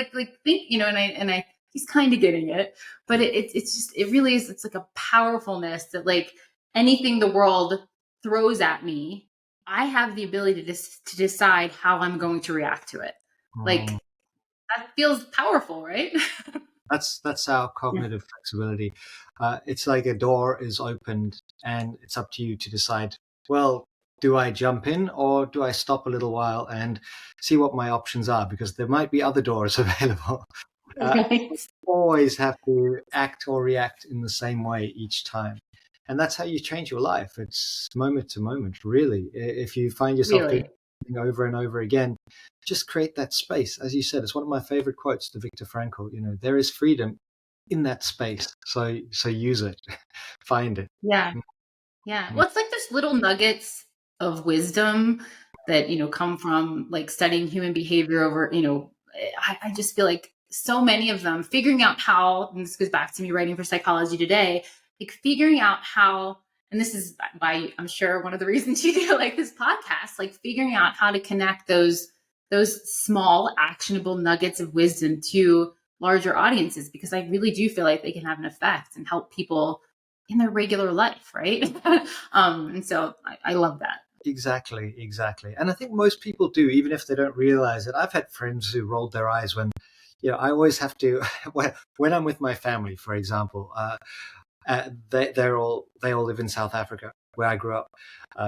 think, and he's kind of getting it, but it's just, it really is, it's like a powerfulness that like anything the world throws at me, I have the ability to decide how I'm going to react to it. Like that feels powerful, right? That's our cognitive flexibility. It's like a door is opened and it's up to you to decide, well, do I jump in or do I stop a little while and see what my options are? Because there might be other doors available. Right. Always have to act or react in the same way each time. And that's how you change your life. It's moment to moment, really. If you find yourself doing something over and over again, just create that space. As you said, it's one of my favorite quotes to Viktor Frankl. There is freedom in that space. So use it, find it. Yeah. Yeah. Well, it's like there's little nuggets of wisdom that, come from like studying human behavior over, I just feel like so many of them figuring out how, and this goes back to me writing for Psychology Today, like figuring out how, and this is why I'm sure one of the reasons you do like this podcast, like figuring out how to connect those small actionable nuggets of wisdom to larger audiences, because I really do feel like they can have an effect and help people in their regular life. Right. And so I love that. Exactly. And I think most people do, even if they don't realize it. I've had friends who rolled their eyes when, I always have to, when I'm with my family, for example, they all live in South Africa. where I grew up.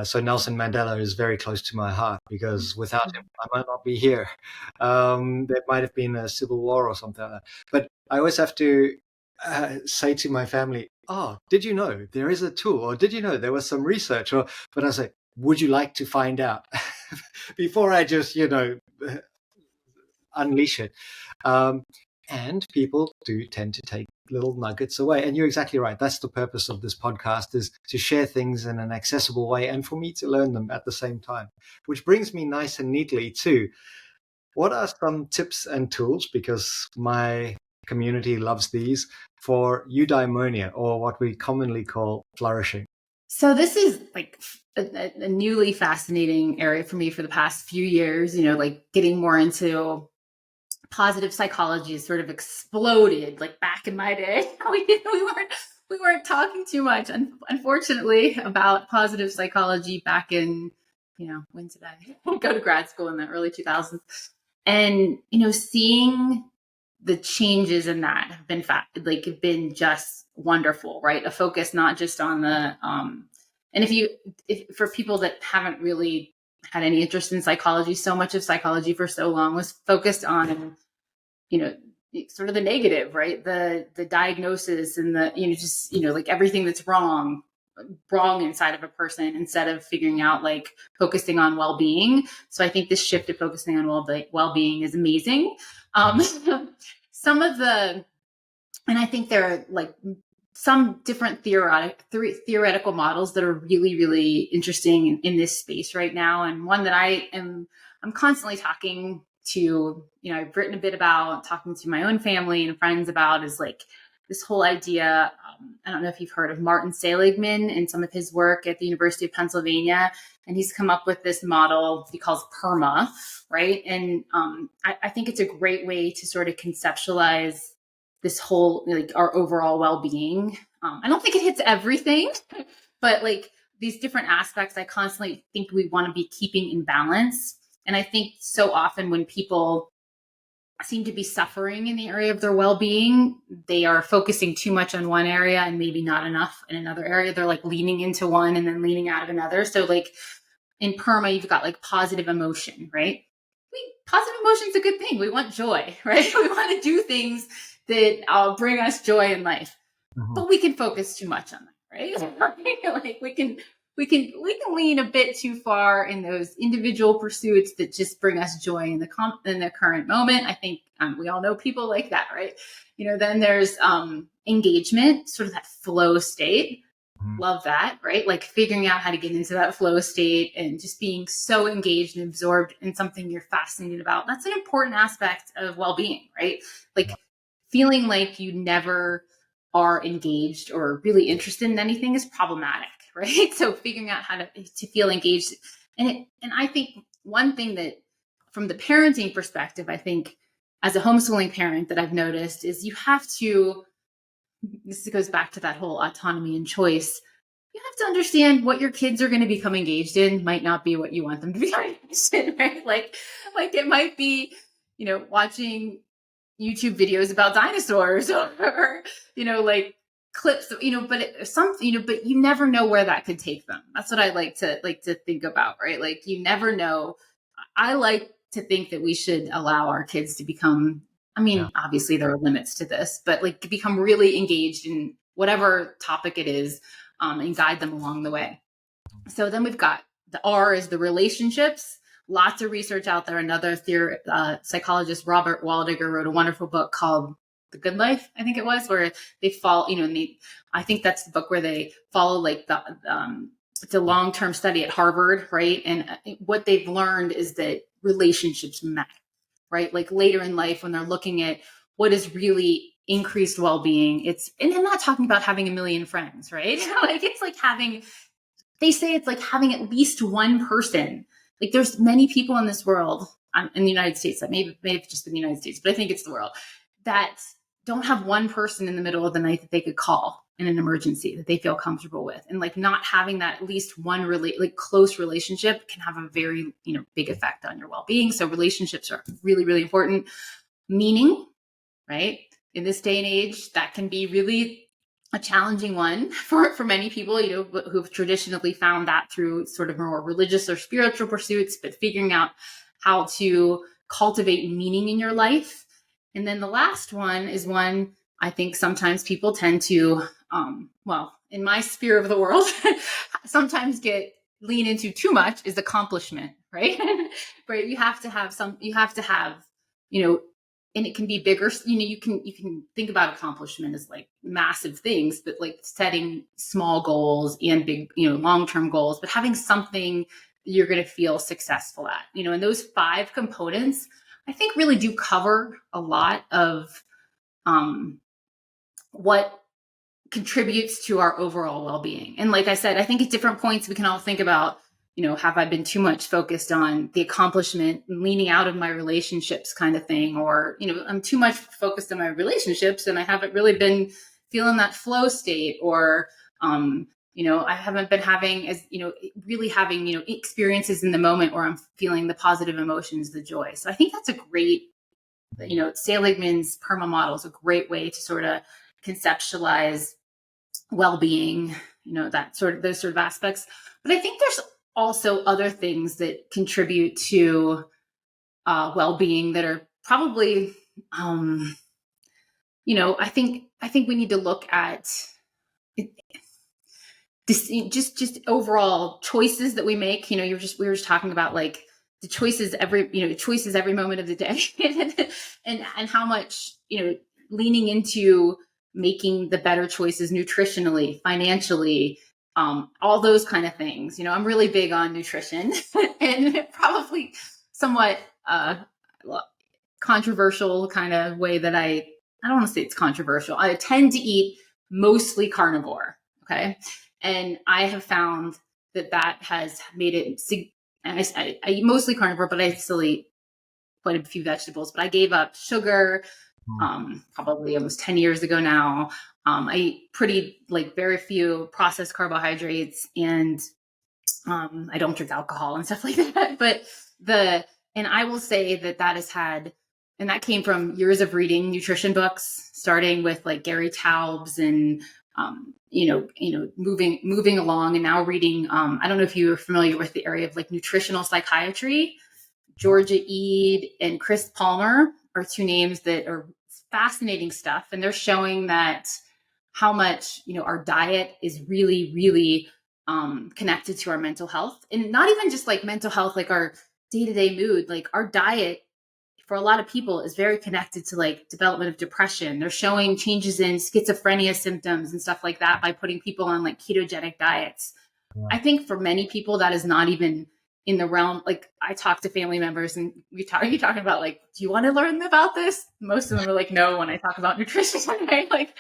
So Nelson Mandela is very close to my heart, because without him, I might not be here. There might have been a civil war or something like that. But I always have to say to my family, "Oh, did you know there is a tool? Or did you know there was some research?" But I say, "Would you like to find out?" Before I just, unleash it. And people do tend to take little nuggets away. And you're exactly right. That's the purpose of this podcast, is to share things in an accessible way and for me to learn them at the same time. Which brings me nice and neatly to, what are some tips and tools, because my community loves these, for eudaimonia, or what we commonly call flourishing? So this is like a newly fascinating area for me for the past few years, like getting more into positive psychology has sort of exploded. Like back in my day, we weren't talking too much, unfortunately, about positive psychology back in, when did I go to grad school, in the early 2000s? And, seeing the changes in that have been just wonderful, right? A focus not just on the, and if for people that haven't really had any interest in psychology, so much of psychology for so long was focused on, sort of the negative, right? The diagnosis and the, like everything that's wrong inside of a person, instead of figuring out, like, focusing on well-being. So I think this shift to focusing on well-being is amazing. Some of the, and I think there are like some different theoretical models that are really, really interesting in this space right now. And one that I'm constantly talking to, I've written a bit about, talking to my own family and friends about, is like this whole idea. I don't know if you've heard of Martin Seligman and some of his work at the University of Pennsylvania. And he's come up with this model he calls PERMA, right? And I think it's a great way to sort of conceptualize this whole, like, our overall well-being. I don't think it hits everything, but like these different aspects, I constantly think we want to be keeping in balance. And I think so often when people seem to be suffering in the area of their well-being, they are focusing too much on one area and maybe not enough in another area. They're like leaning into one and then leaning out of another. So like in PERMA, you've got like positive emotion, right? Positive emotion is a good thing. We want joy, right? We want to do things that bring us joy in life, but we can focus too much on that, right? Like we can lean a bit too far in those individual pursuits that just bring us joy in the current moment. I think we all know people like that, right? Then there's engagement, sort of that flow state. Love that, right? Like figuring out how to get into that flow state and just being so engaged and absorbed in something you're fascinated about. That's an important aspect of well-being, right? Like feeling like you never are engaged or really interested in anything is problematic, right? So figuring out how to feel engaged. And I think one thing that, from the parenting perspective, I think as a homeschooling parent that I've noticed is you have to, this goes back to that whole autonomy and choice. You have to understand what your kids are going to become engaged in might not be what you want them to be engaged in, right? Like it might be, watching YouTube videos about dinosaurs or like clips, but but you never know where that could take them. That's what I like to think about, right? Like you never know. I like to think that we should allow our kids to become, obviously there are limits to this, but like to become really engaged in whatever topic it is, and guide them along the way. So then we've got the R is the relationships. Lots of research out there. Another psychologist, Robert Waldiger, wrote a wonderful book called The Good Life, I think it was, where they follow, I think that's the book where they follow like it's a long-term study at Harvard, right? And what they've learned is that relationships matter, right? Like later in life, when they're looking at what is really increased well-being, and I'm not talking about having a million friends, right? Like it's like they say it's like having at least one person. Like there's many people in this world, in the United States, that maybe have just been the United States, but I think it's the world, that don't have one person in the middle of the night that they could call in an emergency that they feel comfortable with. And like not having that at least one close relationship can have a very, big effect on your well-being. So relationships are really, really important. Meaning, right? In this day and age, that can be really a challenging one for many people, who've traditionally found that through sort of more religious or spiritual pursuits, but figuring out how to cultivate meaning in your life. And then the last one is one I think sometimes people tend to, in my sphere of the world, sometimes lean into too much is accomplishment, right? Right. You have to have, and it can be bigger. You can think about accomplishment as like massive things, but like setting small goals and big, long-term goals, but having something you're going to feel successful at, and those 5 components, I think really do cover a lot of what contributes to our overall well-being. And like I said, I think at different points we can all think about, have I been too much focused on the accomplishment and leaning out of my relationships kind of thing, or, I'm too much focused on my relationships and I haven't really been feeling that flow state, or, I haven't been having really having, experiences in the moment where I'm feeling the positive emotions, the joy. So I think that's a great, Seligman's PERMA model is a great way to sort of conceptualize well-being, those sort of aspects. But I think there's also other things that contribute to well-being that are probably, I think we need to look at this, just overall choices that we make. We were just talking about like the choices every moment of the day, and how much, leaning into making the better choices nutritionally, financially, all those kind of things. I'm really big on nutrition and probably somewhat controversial kind of way that I don't want to say it's controversial. I tend to eat mostly carnivore. Okay. And I have found that has made it, I eat mostly carnivore, but I still eat quite a few vegetables. But I gave up sugar probably almost 10 years ago now. I eat very few processed carbohydrates, and I don't drink alcohol and stuff like that. But and I will say that has had, and that came from years of reading nutrition books, starting with like Gary Taubes and, moving along, and now reading, I don't know if you are familiar with the area of like nutritional psychiatry. Georgia Ede and Chris Palmer are 2 names that are fascinating stuff. And they're showing that how much, our diet is really, really connected to our mental health, and not even just like mental health, like our day-to-day mood. Like our diet for a lot of people is very connected to like development of depression. They're showing changes in schizophrenia symptoms and stuff like that by putting people on like ketogenic diets. Yeah. I think for many people that is not even in the realm. Like I talk to family members and are you talking about like, do you want to learn about this? Most of them are like, no, when I talk about nutrition, right? Like,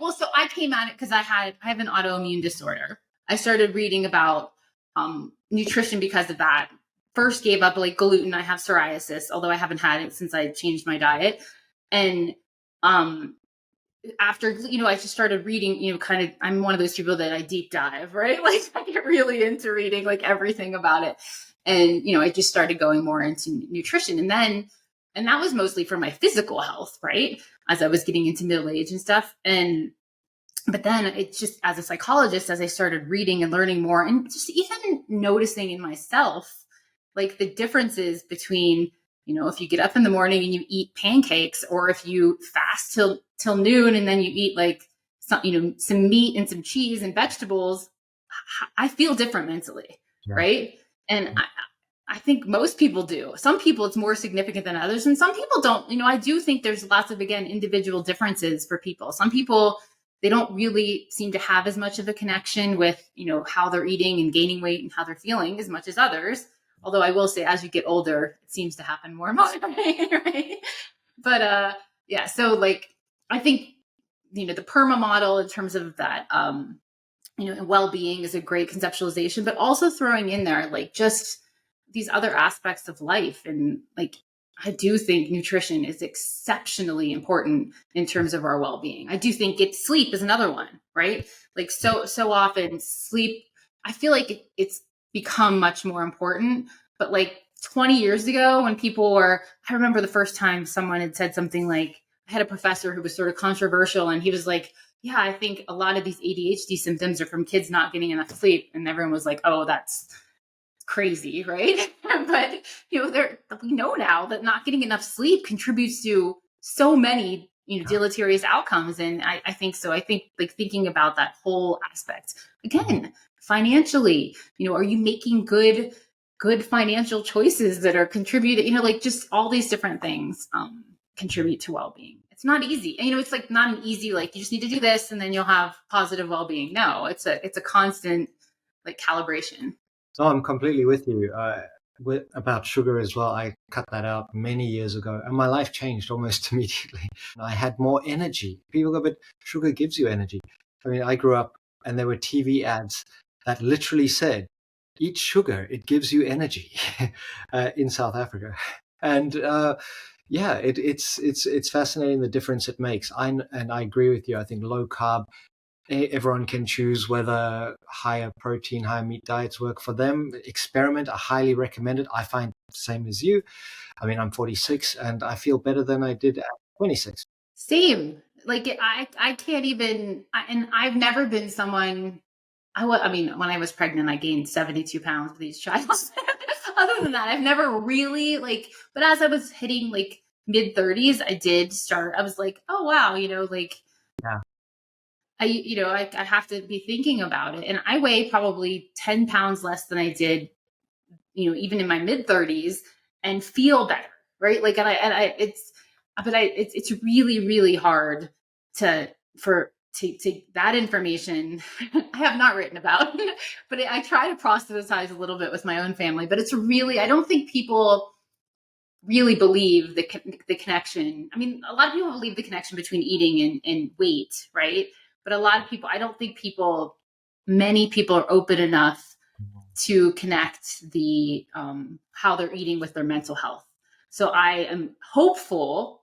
well, so I came at it because I have an autoimmune disorder. I started reading about nutrition because of that. First gave up like gluten. I have psoriasis, although I haven't had it since I changed my diet. And after, I just started reading, I'm one of those people that I deep dive, right? Like I get really into reading like everything about it. And, I just started going more into nutrition. And that was mostly for my physical health, right? As I was getting into middle age and stuff. But then it's just, as a psychologist, as I started reading and learning more, and just even noticing in myself, like the differences between, if you get up in the morning and you eat pancakes, or if you fast till noon and then you eat like some meat and some cheese and vegetables, I feel different mentally. Yeah. Right. And I think most people do. Some people it's more significant than others, and some people don't. I do think there's lots of, again, individual differences for people. Some people, they don't really seem to have as much of a connection with, how they're eating and gaining weight and how they're feeling as much as others. Although I will say, as you get older, it seems to happen more and more, right? But yeah, so like I think the PERMA model in terms of that, well-being is a great conceptualization, but also throwing in there like just these other aspects of life. And like I do think nutrition is exceptionally important in terms of our well-being. I do think sleep is another one, right? Like so often sleep, I feel like it's become much more important. But like 20 years ago when I remember the first time someone had said something like, I had a professor who was sort of controversial, and he was like, Yeah, I think a lot of these ADHD symptoms are from kids not getting enough sleep, and everyone was like, "Oh, that's crazy," right? But we know now that not getting enough sleep contributes to so many deleterious outcomes, and I think so. I think like thinking about that whole aspect again, financially, are you making good financial choices that are contributing? Like just all these different things contribute to well-being. It's not easy. And, it's like not an easy like you just need to do this and then you'll have positive well-being. No, it's a constant like calibration. So I'm completely with you. About sugar as well, I cut that out many years ago, and my life changed almost immediately. I had more energy. People go, but sugar gives you energy. I mean, I grew up, and there were TV ads that literally said, "Eat sugar; it gives you energy," in South Africa, and yeah, it's fascinating the difference it makes. And I agree with you. I think low carb, everyone can choose whether higher protein, higher meat diets work for them. Experiment. I highly recommend it. I find same as you. I mean, I'm 46 and I feel better than I did at 26. Same. Like I can't even, and I've never been someone. I mean, when I was pregnant, I gained 72 pounds with each child. Other than that, I've never really like. But as I was hitting like mid 30s, I did start. I was like, oh wow, like Yeah. I have to be thinking about it, and I weigh probably 10 pounds less than I did, even in my mid 30s, and feel better, right? Like, it's really, really hard to that information. I have not written about, but I try to proselytize a little bit with my own family. But it's really, I don't think people really believe the connection. I mean, a lot of people believe the connection between eating and weight, right? But a lot of people, I don't think many people are open enough to connect the how they're eating with their mental health. So I am hopeful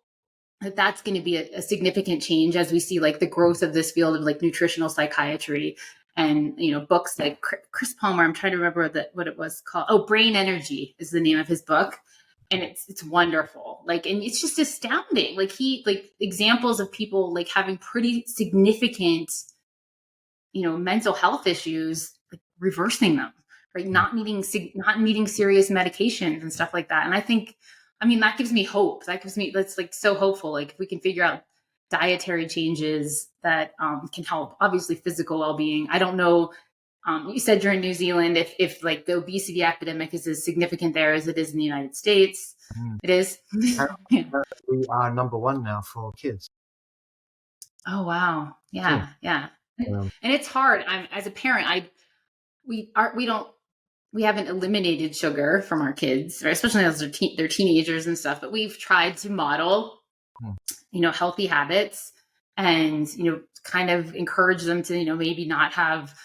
that that's going to be a significant change as we see like the growth of this field of like nutritional psychiatry and books like Chris Palmer. I'm trying to remember what it was called. Oh, Brain Energy is the name of his book, and it's wonderful. Like, and it's just astounding. Like examples of people like having pretty significant mental health issues, like reversing them, right? Not needing serious medications and stuff like that. And I mean, that gives me hope. That's like so hopeful. Like if we can figure out dietary changes that can help, obviously physical well-being. I don't know. You said you're in New Zealand. If like the obesity epidemic is as significant there as it is in the United States, it is. Yeah. We are number one now for kids. Oh wow! Yeah, yeah. And it's hard. As a parent, we haven't eliminated sugar from our kids, right? Especially as they're teenagers and stuff. But we've tried to model, healthy habits, and kind of encourage them to maybe not have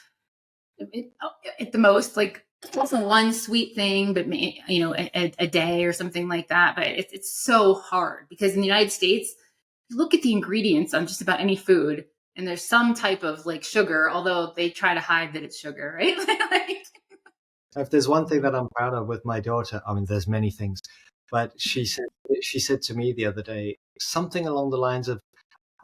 at the most like one sweet thing, but a day or something like that. But it's so hard because in the United States, you look at the ingredients on just about any food, and there's some type of like sugar, although they try to hide that it's sugar, right? If there's one thing that I'm proud of with my daughter, I mean, there's many things, but she said to me the other day something along the lines of,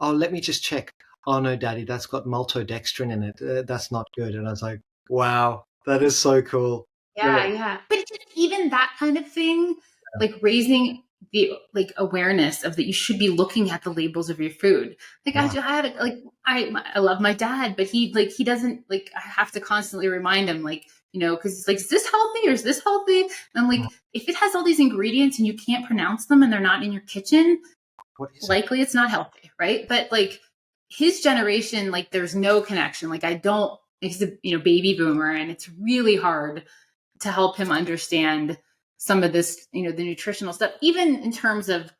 "Oh, let me just check. Oh no, Daddy, that's got maltodextrin in it. That's not good." And I was like, "Wow, that is so cool." Yeah. But even that kind of thing, like raising the like awareness of that you should be looking at the labels of your food. Like I love my dad, but he doesn't like, I have to constantly remind him like, because he's like, is this healthy or is this healthy? And I'm like, if it has all these ingredients and you can't pronounce them and they're not in your kitchen, likely it's not healthy, right? But like his generation, like there's no connection. Like he's a baby boomer, and it's really hard to help him understand some of this, the nutritional stuff, even in terms of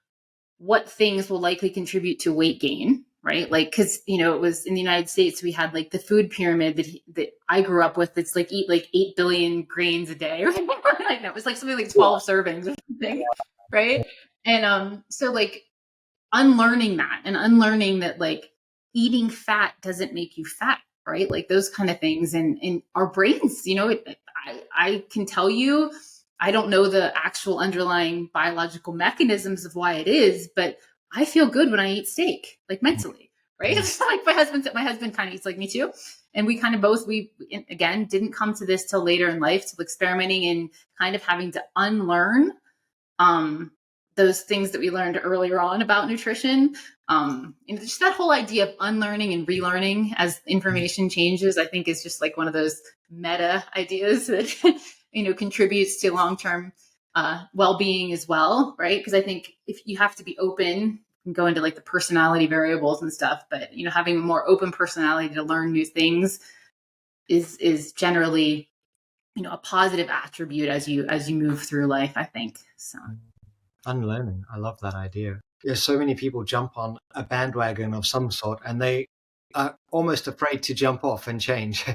what things will likely contribute to weight gain, right? Like, cause it was in the United States, we had like the food pyramid that I grew up with. It's like eat like 8 billion grains a day. Like that was like something like 12 servings or something. Right. And, so like unlearning that like eating fat doesn't make you fat, right? Like those kind of things. And our brains, I can tell you, I don't know the actual underlying biological mechanisms of why it is, but I feel good when I eat steak, like mentally, right? Like my husband kind of eats like me too. And we kind of both, we again, didn't come to this till later in life, till experimenting and kind of having to unlearn those things that we learned earlier on about nutrition. Just that whole idea of unlearning and relearning as information changes, I think is just like one of those meta ideas that, contributes to long-term well-being as well, right? Because I think if you have to be open and go into like the personality variables and stuff, but having a more open personality to learn new things is generally a positive attribute as you move through life, I think. So Unlearning, I love that idea. There's so many people jump on a bandwagon of some sort and they are almost afraid to jump off and change.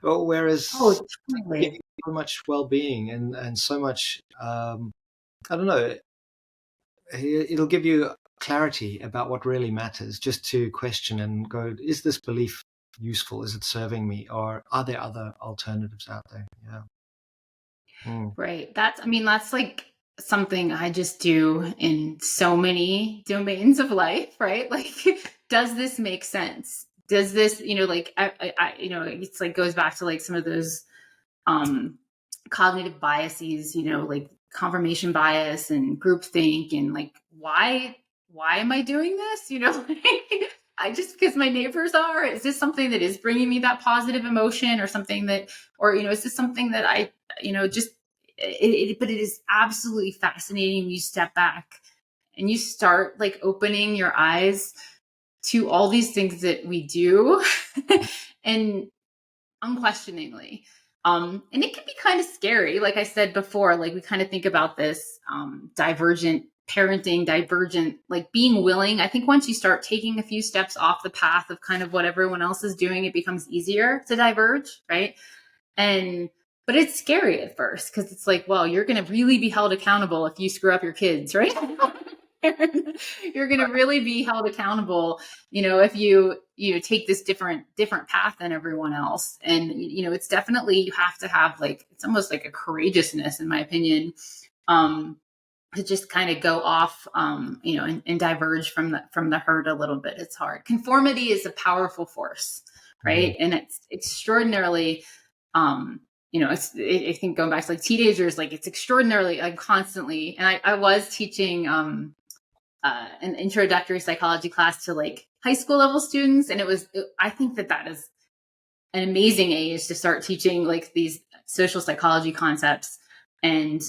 Whereas totally. so much well-being and so much I don't know, it'll give you clarity about what really matters, just to question and go, is this belief useful? Is it serving me? Or are there other alternatives out there? Yeah. Right. That's like something I just do in so many domains of life, right? Like, does this make sense? Does this, like, it's like goes back to like some of those cognitive biases, like confirmation bias and groupthink, and like, why am I doing this? Like, I just because my neighbors are. Is this something that is bringing me that positive emotion, or something that, or is this something that I, just but it is absolutely fascinating when you step back and you start like opening your eyes to all these things that we do and unquestioningly. And it can be kind of scary. Like I said before, like we kind of think about this divergent parenting, divergent, like being willing. I think once you start taking a few steps off the path of kind of what everyone else is doing, it becomes easier to diverge, right? But it's scary at first because it's like, well, you're going to really be held accountable if you screw up your kids, right? You're going to really be held accountable, if you take this different path than everyone else. And, it's definitely, you have to have like, it's almost like a courageousness, in my opinion, to just kind of go off, and diverge from the herd a little bit. It's hard. Conformity is a powerful force, right? Mm-hmm. And it's extraordinarily, I think going back to like teenagers, like it's extraordinarily, like constantly. And I was teaching an introductory psychology class to like high school level students. And I think that is an amazing age to start teaching like these social psychology concepts and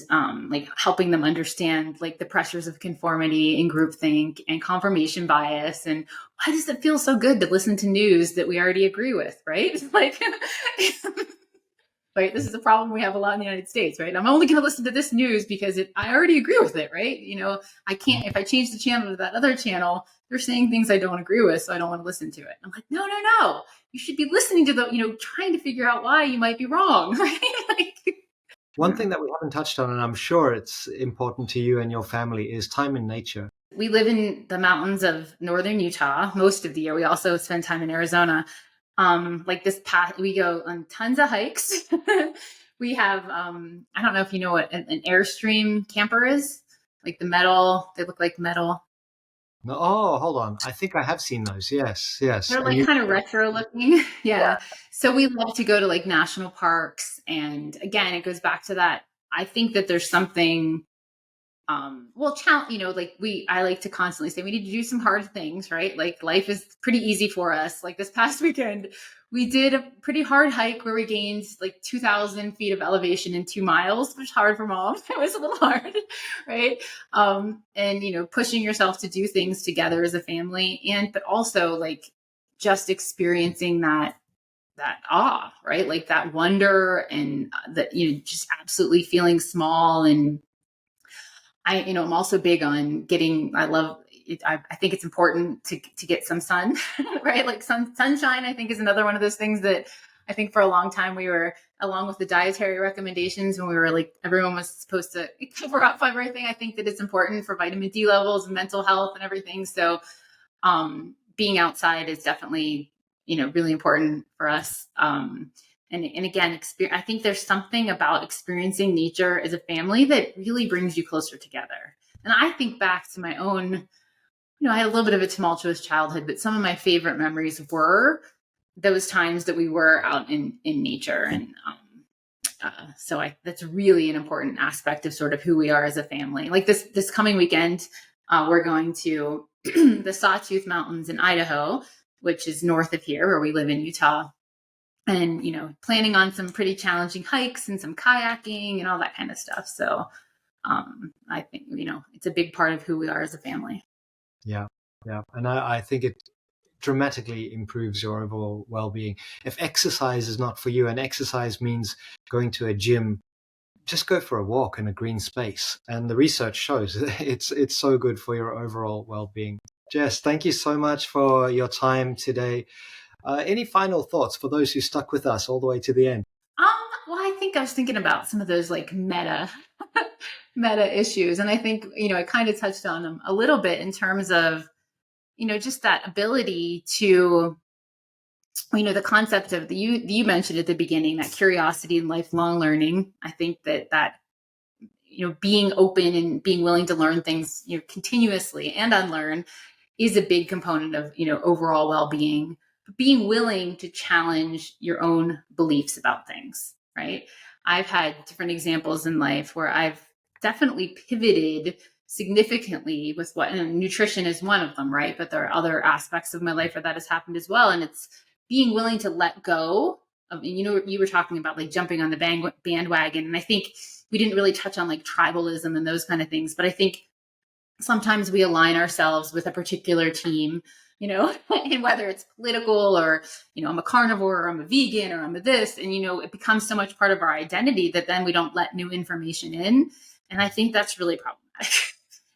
like helping them understand like the pressures of conformity and groupthink and confirmation bias. And why does it feel so good to listen to news that we already agree with, right? Like, right, this is a problem we have a lot in the United States, right? I'm only going to listen to this news because I already agree with it, right? I can't, if I change the channel to that other channel, they're saying things I don't agree with, so I don't want to listen to it. I'm like, no. You should be listening to trying to figure out why you might be wrong, right? One thing that we haven't touched on, and I'm sure it's important to you and your family, is time in nature. We live in the mountains of northern Utah most of the year. We also spend time in Arizona. Like this path, we go on tons of hikes. We have, I don't know if you know what an Airstream camper is, like the metal, they look like metal. No, oh, hold on. I think I have seen those. Yes. They're like kind of retro looking. Yeah. So we love to go to like national parks. And again, it goes back to that. I think that there's something, I like to constantly say we need to do some hard things, right? Like life is pretty easy for us. Like this past weekend, we did a pretty hard hike where we gained like 2,000 feet of elevation in 2 miles, which was hard for mom. It was a little hard, right? And, pushing yourself to do things together as a family, but also like just experiencing that awe, right? Like that wonder and that, just absolutely feeling small. And I'm also big on I love it. I think it's important to get some sun, right? Like sunshine, I think is another one of those things that I think for a long time we were, along with the dietary recommendations when we were like, everyone was supposed to cover up everything. I think that it's important for vitamin D levels and mental health and everything. So, being outside is definitely, really important for us. And again, I think there's something about experiencing nature as a family that really brings you closer together. And I think back to my own I had a little bit of a tumultuous childhood, but some of my favorite memories were those times that we were out in nature. And so that's really an important aspect of sort of who we are as a family. Like this coming weekend, we're going to the Sawtooth Mountains in Idaho, which is north of here where we live in Utah. And, planning on some pretty challenging hikes and some kayaking and all that kind of stuff. So I think, it's a big part of who we are as a family. Yeah. And I think it dramatically improves your overall well-being. If exercise is not for you, and exercise means going to a gym, just go for a walk in a green space. And the research shows it's so good for your overall well-being. Jess, thank you so much for your time today. Any final thoughts for those who stuck with us all the way to the end? Well, I think I was thinking about some of those like meta issues. And I think, I kind of touched on them a little bit in terms of, just that ability to, the concept of you mentioned at the beginning, that curiosity and lifelong learning. I think that, being open and being willing to learn things, continuously and unlearn is a big component of, overall well-being. Being willing to challenge your own beliefs about things, right? I've had different examples in life where I've definitely pivoted significantly with and nutrition is one of them, right? But there are other aspects of my life where that has happened as well. And it's being willing to let go of, you were talking about like jumping on the bandwagon. And I think we didn't really touch on like tribalism and those kind of things, but I think sometimes we align ourselves with a particular team, and whether it's political or, I'm a carnivore or I'm a vegan or I'm a this, and, it becomes so much part of our identity that then we don't let new information in. And I think that's really problematic.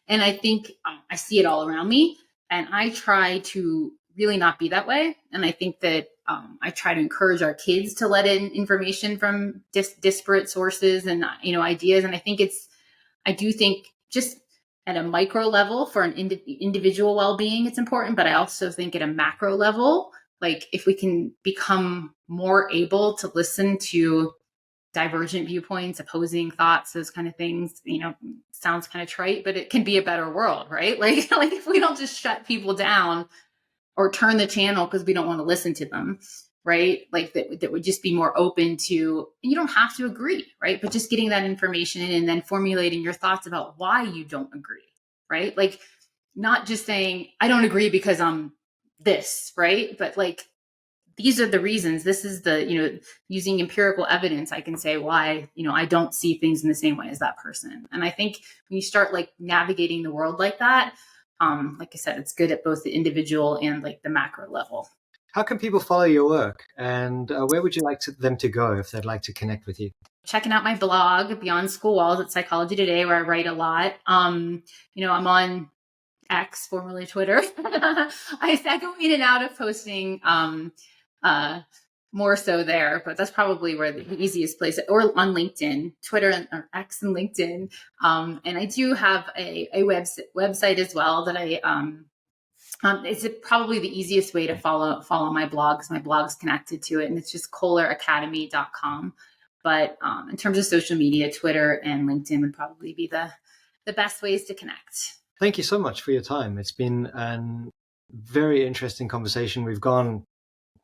And I think I see it all around me, and I try to really not be that way. And I think that I try to encourage our kids to let in information from disparate sources and, ideas. And I do think just at a micro level for an individual well-being, it's important. But I also think at a macro level, like if we can become more able to listen to divergent viewpoints, opposing thoughts, those kind of things, sounds kind of trite, but it can be a better world, right? Like if we don't just shut people down or turn the channel because we don't want to listen to them, right? Like that would just be more open to, and you don't have to agree, right? But just getting that information in and then formulating your thoughts about why you don't agree, right? Like not just saying, I don't agree because I'm this, right? But like, these are the reasons. This is the, using empirical evidence, I can say why, I don't see things in the same way as that person. And I think when you start like navigating the world like that, like I said, it's good at both the individual and like the macro level. How can people follow your work, and where would you like them to go if they'd like to connect with you? Checking out my blog, Beyond School Walls at Psychology Today, where I write a lot. I'm on X, formerly Twitter. I go in and out of posting more so there, but that's probably where the easiest place, or on LinkedIn, Twitter or X and LinkedIn. And I do have a website as well that it's probably the easiest way to follow my blog because my blog's connected to it, and it's just kohleracademy.com. But in terms of social media, Twitter and LinkedIn would probably be the best ways to connect. Thank you so much for your time. It's been a very interesting conversation. We've gone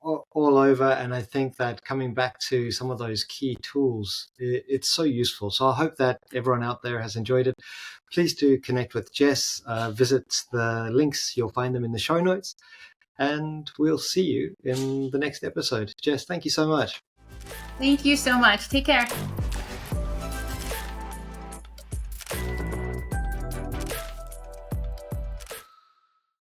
all over, and I think that coming back to some of those key tools, it's so useful. So I hope that everyone out there has enjoyed it. Please do connect with Jess. Visit the links. You'll find them in the show notes. And we'll see you in the next episode. Jess, thank you so much. Thank you so much. Take care.